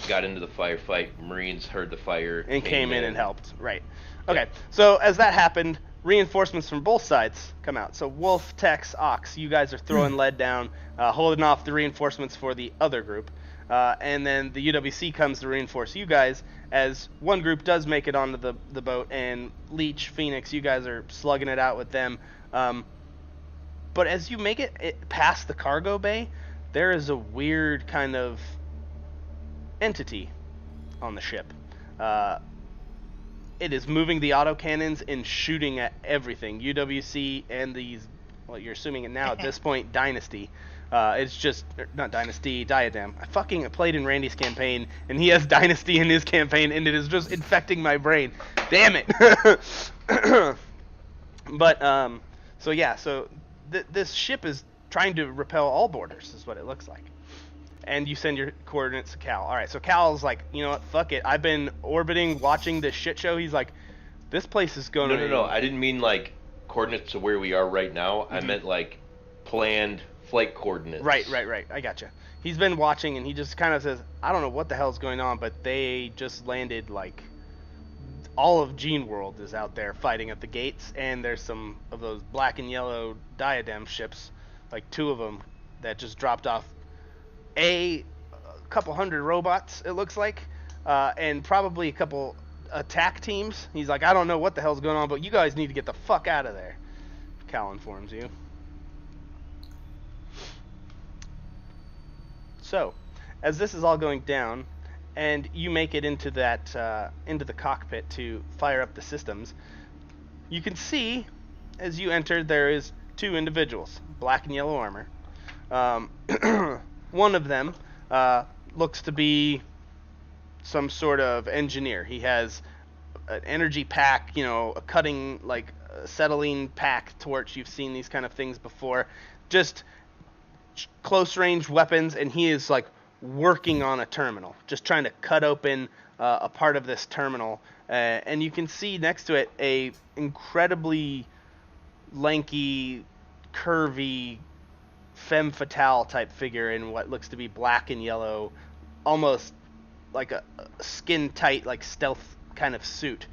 got into the firefight, Marines heard the fire,
and came in and helped. Right. Okay, so as that happened, reinforcements from both sides come out. So Wolf, Tex, Ox, you guys are throwing lead down, holding off the reinforcements for the other group. And then the UWC comes to reinforce you guys, as one group does make it onto the boat, and Leech, Phoenix, you guys are slugging it out with them. But as you make it past the cargo bay, there is a weird kind of entity on the ship. It is moving the autocannons and shooting at everything. UWC and these, well, you're assuming it now at this point, Dynasty. It's just, not Dynasty, Diadem. I fucking played in Randy's campaign, and he has Dynasty in his campaign, and it is just infecting my brain. Damn it! But, so yeah, so this ship is trying to repel all borders, is what it looks like. And you send your coordinates to Cal. Alright, so Cal's like, you know what, fuck it. I've been orbiting, watching this shit show. He's like, this place is going to...
No. I didn't mean, like, coordinates to where we are right now. I meant, like, planned flight coordinates.
Right. I gotcha. He's been watching, and he just kind of says, I don't know what the hell's going on, but they just landed, like... all of Gene World is out there fighting at the gates, and there's some of those black and yellow Diadem ships, like 2 of them, that just dropped off a couple hundred robots, it looks like, and probably a couple attack teams. He's like, I don't know what the hell's going on, but you guys need to get the fuck out of there. Cal informs you. So, as this is all going down, and you make it into that into the cockpit to fire up the systems, you can see as you enter there is 2 individuals, black and yellow armor. One of them looks to be some sort of engineer. He has an energy pack, a cutting, like acetylene pack torch. You've seen these kind of things before. Just close range weapons, and he is like working on a terminal, just trying to cut open a part of this terminal. And you can see next to it a incredibly lanky, curvy, femme fatale type figure in what looks to be black and yellow, almost like a skin tight, like stealth kind of suit.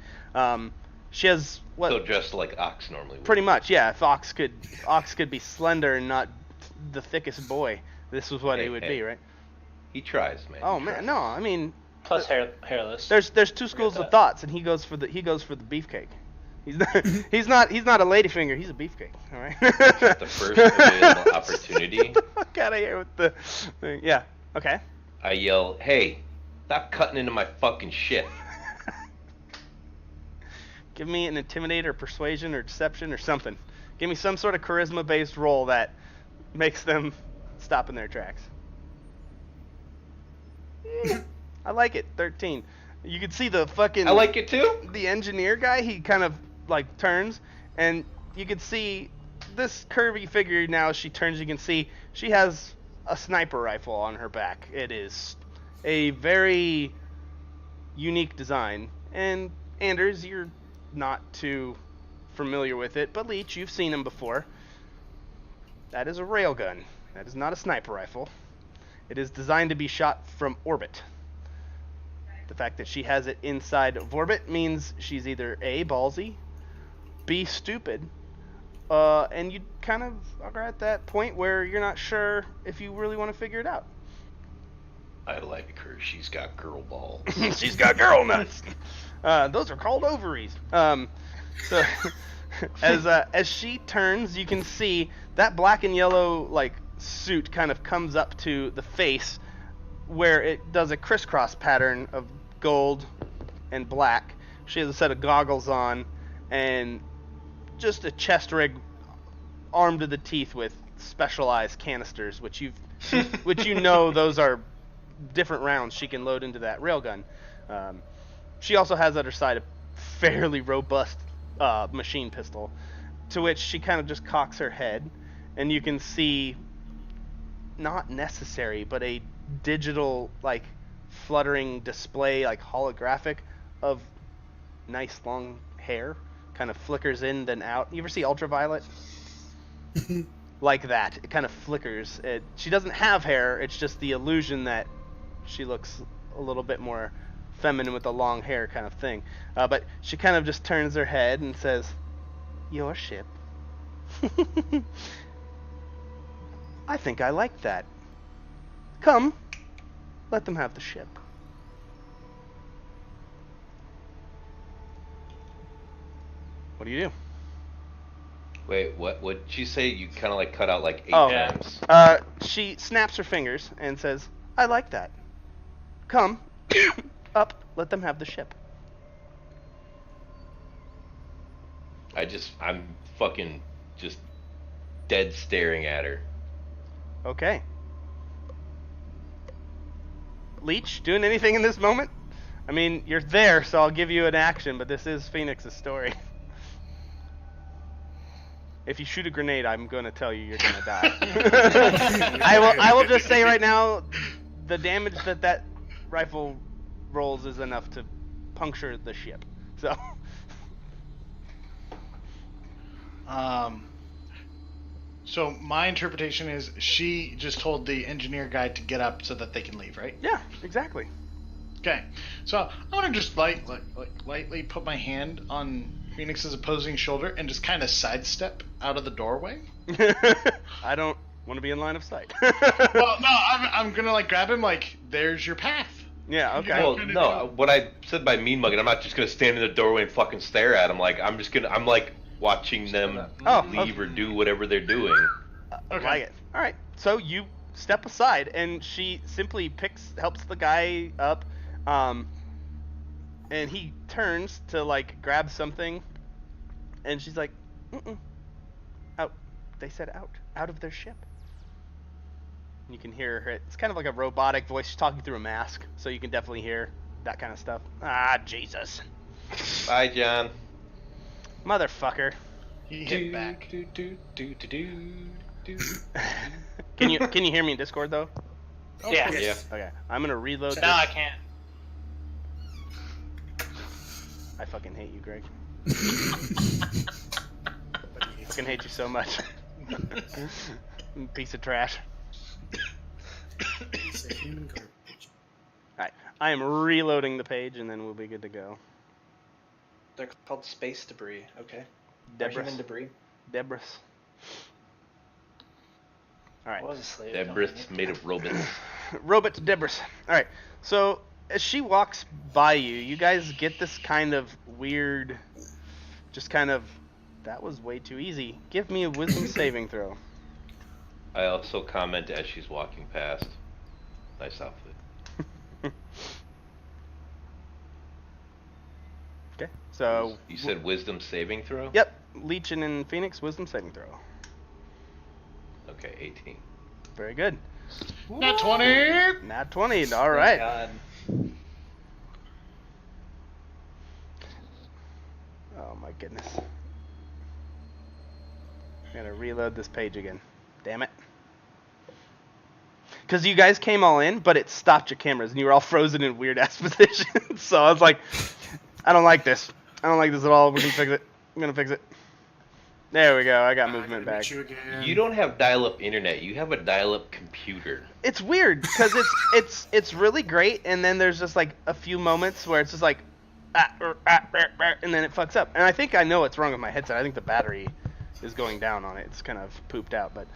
She has what?
So dressed like Ox normally would.
Pretty much, yeah. If Ox could be slender and not the thickest boy, this was what he would be, right?
He tries, man.
Oh man, no, I mean,
Plus hairless.
there's 2 schools of thoughts, and he goes for the beefcake. He's not a ladyfinger. He's a beefcake. All right.
At the first available opportunity,
Fuck out of here with the thing. Yeah. Okay.
I yell, "Hey, stop cutting into my fucking shit!"
Give me an intimidator, persuasion, or deception, or something. Give me some sort of charisma-based roll that makes them stop in their tracks. I like it. 13. You can see the fucking...
I like it too.
The engineer guy, he kind of like turns, and you can see this curvy figure. Now as she turns, you can see she has a sniper rifle on her back. It is a very unique design, and Anders, you're not too familiar with it, but Leech, you've seen him before. That is a railgun. That is not a sniper rifle. It is designed to be shot from orbit. The fact that she has it inside of orbit means she's either A, ballsy, B, stupid, and you kind of are at that point where you're not sure if you really want to figure it out.
I like her. She's got girl balls.
She's got girl nuts. Those are called ovaries. So as she turns, you can see that black and yellow like suit kind of comes up to the face, where it does a crisscross pattern of gold and black. She has a set of goggles on and just a chest rig armed to the teeth with specialized canisters, which you know those are different rounds she can load into that railgun. She also has at her side a fairly robust machine pistol, to which she kind of just cocks her head, and you can see not necessary, but a digital like fluttering display, like holographic, of nice long hair, kind of flickers in then out. You ever see Ultraviolet? Like that, it kind of flickers. She doesn't have hair, it's just the illusion that she looks a little bit more feminine with the long hair kind of thing. But she kind of just turns her head and says, "Your ship." I think I like that. Come, let them have the ship. What do you do?
Wait, what? What'd she say? You kind of like cut out like 8 times.
She snaps her fingers and says, "I like that. Come, up, let them have the ship."
I'm fucking just dead staring at her.
Okay. Leech, doing anything in this moment? I mean, you're there, so I'll give you an action, but this is Phoenix's story. If you shoot a grenade, I'm going to tell you you're going to die. I will just say right now, the damage that rifle rolls is enough to puncture the ship. So.
So my interpretation is she just told the engineer guy to get up so that they can leave, right?
Yeah, exactly.
Okay. So I want to just lightly put my hand on Phoenix's opposing shoulder and just kind of sidestep out of the doorway.
I don't want to be in line of sight.
Well, no, I'm gonna like grab him. Like, there's your path.
Yeah. Okay.
Well, no, what I said by mean mugging, I'm not just gonna stand in the doorway and fucking stare at them. Like, I'm like watching them leave or do whatever they're doing.
Okay. Like it. All right. So you step aside, and she simply helps the guy up, and he turns to like grab something, and she's like, "Out." They said out of their ship. You can hear her. It's kind of like a robotic voice. She's talking through a mask, so you can definitely hear that kind of stuff. Ah, Jesus.
Bye, John.
Motherfucker.
He hit back.
Can you hear me in Discord though?
Yeah.
Yeah.
Okay. I'm gonna reload.
No, I can't.
I fucking hate you, Greg. I fucking hate you so much. Piece of trash. Alright, I am reloading the page and then we'll be good to go.
They're called space debris, okay?
Debris.
Human debris.
Debris. Alright.
I was a slave.
Debris made of robots.
Robot Debris. Alright, so as she walks by you, you guys get this kind of weird, just kind of, that was way too easy. Give me a wisdom saving throw.
I also comment as she's walking past. Nice outfit.
Okay, so...
You said wisdom saving throw?
Yep, Legion and Phoenix, wisdom saving throw.
Okay, 18.
Very good.
Nat 20!
Nat 20, alright.
God.
Oh my goodness. I gotta reload this page again. Damn it. Because you guys came all in, but it stopped your cameras, and you were all frozen in weird-ass positions. So I was like, I don't like this. I don't like this at all. We're gonna fix it. I'm gonna fix it. There we go. I got
I
movement
gotta
back.
meet you again.
You don't have dial-up internet. You have a dial-up computer.
It's weird because it's really great, and then there's just like a few moments where it's just like, and then it fucks up. And I think I know what's wrong with my headset. I think the battery is going down on it. It's kind of pooped out, but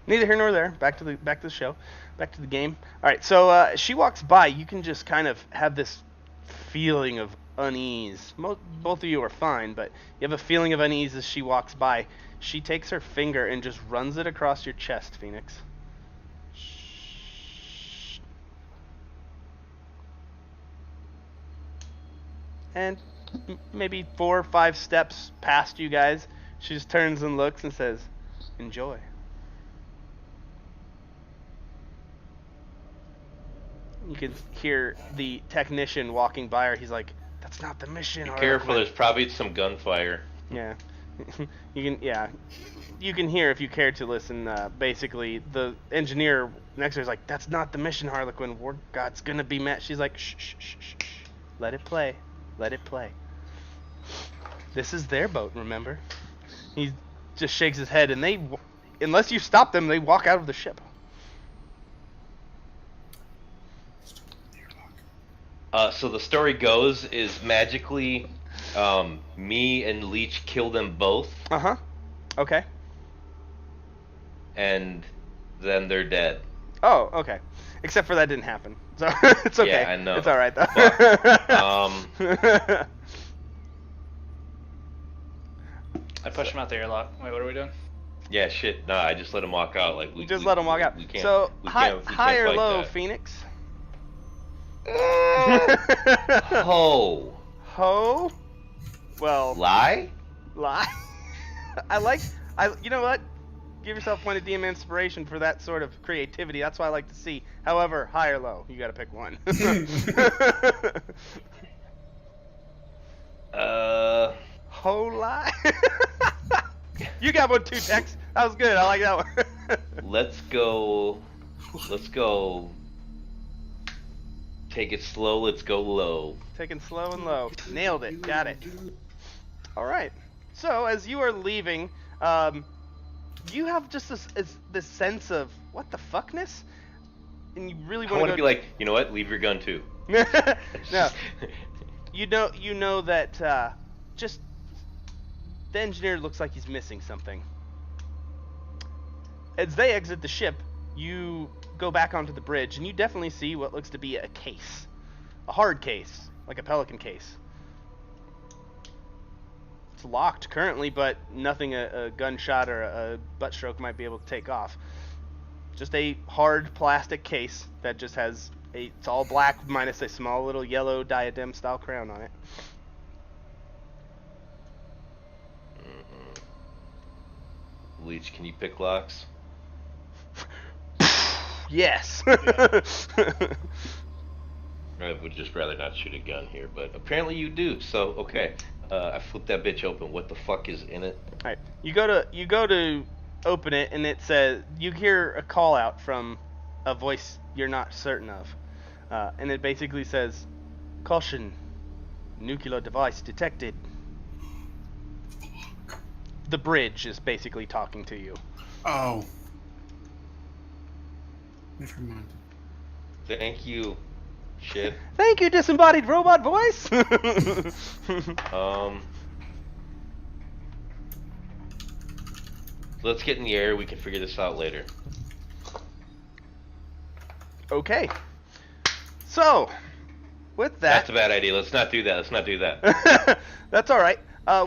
neither here nor there. Back to the show, back to the game. All right, so she walks by. You can just kind of have this feeling of unease. Both of you are fine, but you have a feeling of unease as she walks by. She takes her finger and just runs it across your chest, Phoenix. And maybe 4 or 5 steps past you guys, she just turns and looks and says, "Enjoy." You can hear the technician walking by her. He's like, "That's not the mission."
Be
or
careful.
like-
There's probably some gunfire.
Yeah. You can hear if you care to listen. Basically, the engineer next to her is like, "That's not the mission, Harlequin. War God's gonna be met." She's like, "Shh, shh, shh, shh, shh. Let it play. Let it play. This is their boat, remember?" He just shakes his head, and unless you stop them, they walk out of the ship.
So the story goes is magically, me and Leech kill them both,
Uh-huh. Okay.
and then they're dead.
Oh, okay. Except for that didn't happen. So it's okay.
Yeah, I know.
It's all right though.
I pushed him out the airlock. Wait, what are we doing?
Yeah, shit. Nah, I just let him walk out. Like we
Just let him walk out.
We can't.
So
we
high or
fight
low,
that.
Phoenix?
Ho.
Ho? Well,
Lie?
lie. You know what? Give yourself point of DM inspiration for that sort of creativity. That's what I like to see. However, high or low, you got to pick one. Ho lie. You got one too, Tex. That was good. I like that one.
Let's go. Let's go. Take it slow. Let's go low.
Taking slow and low. Nailed it. Got it. All right. So as you are leaving, you have just this sense of what the fuckness, and you really
I
want
want
to
to be like, you know what? Leave your gun too.
No. You know that just the engineer looks like he's missing something. As they exit the ship, you go back onto the bridge, and you definitely see what looks to be a case. A hard case, like a Pelican case. It's locked currently, but nothing a gunshot or a butt stroke might be able to take off. Just a hard plastic case that just has it's all black minus a small little yellow diadem style crown on it.
Leech, can you pick locks?
Yes.
I would just rather not shoot a gun here, but apparently you do. So okay, I flipped that bitch open. What the fuck is in it?
All right. You go to open it, and it says you hear a call out from a voice you're not certain of, and it basically says, "Caution, nuclear device detected." The bridge is basically talking to you.
Oh. Never mind.
Thank you, shit.
Thank you, disembodied robot voice.
Let's get in the air. We can figure this out later.
Okay. So, with that,
That's a bad idea. Let's not do that. Let's not do that.
that's all right.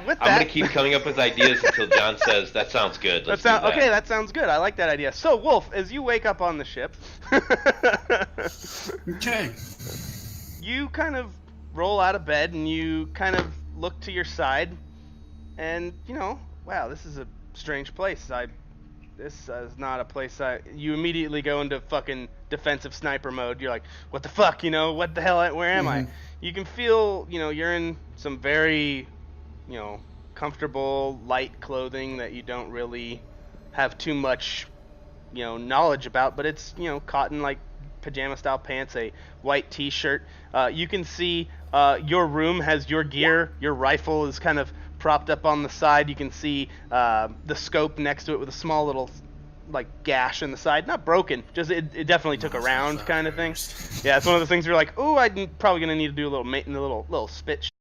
With that,
I'm gonna keep coming up with ideas until John says that sounds good. Let's do that.
okay, that sounds good. I like that idea. So, Wolf, as you wake up on the ship,
Okay.
you kind of roll out of bed and you kind of look to your side, and wow, this is a strange place. This is not a place you immediately go into fucking defensive sniper mode. You're like, what the fuck, what the hell, where am I? You can feel, you're in some very, comfortable, light clothing that you don't really have too much, knowledge about, but it's, cotton, like, pajama style pants, a white t-shirt. You can see your room has your gear. Your rifle is kind of propped up on the side. You can see the scope next to it with a small little like gash in the side. Not broken, just it definitely took a round kind of thing. Yeah, it's one of those things where you're like, ooh, I'm probably gonna need to do a little spit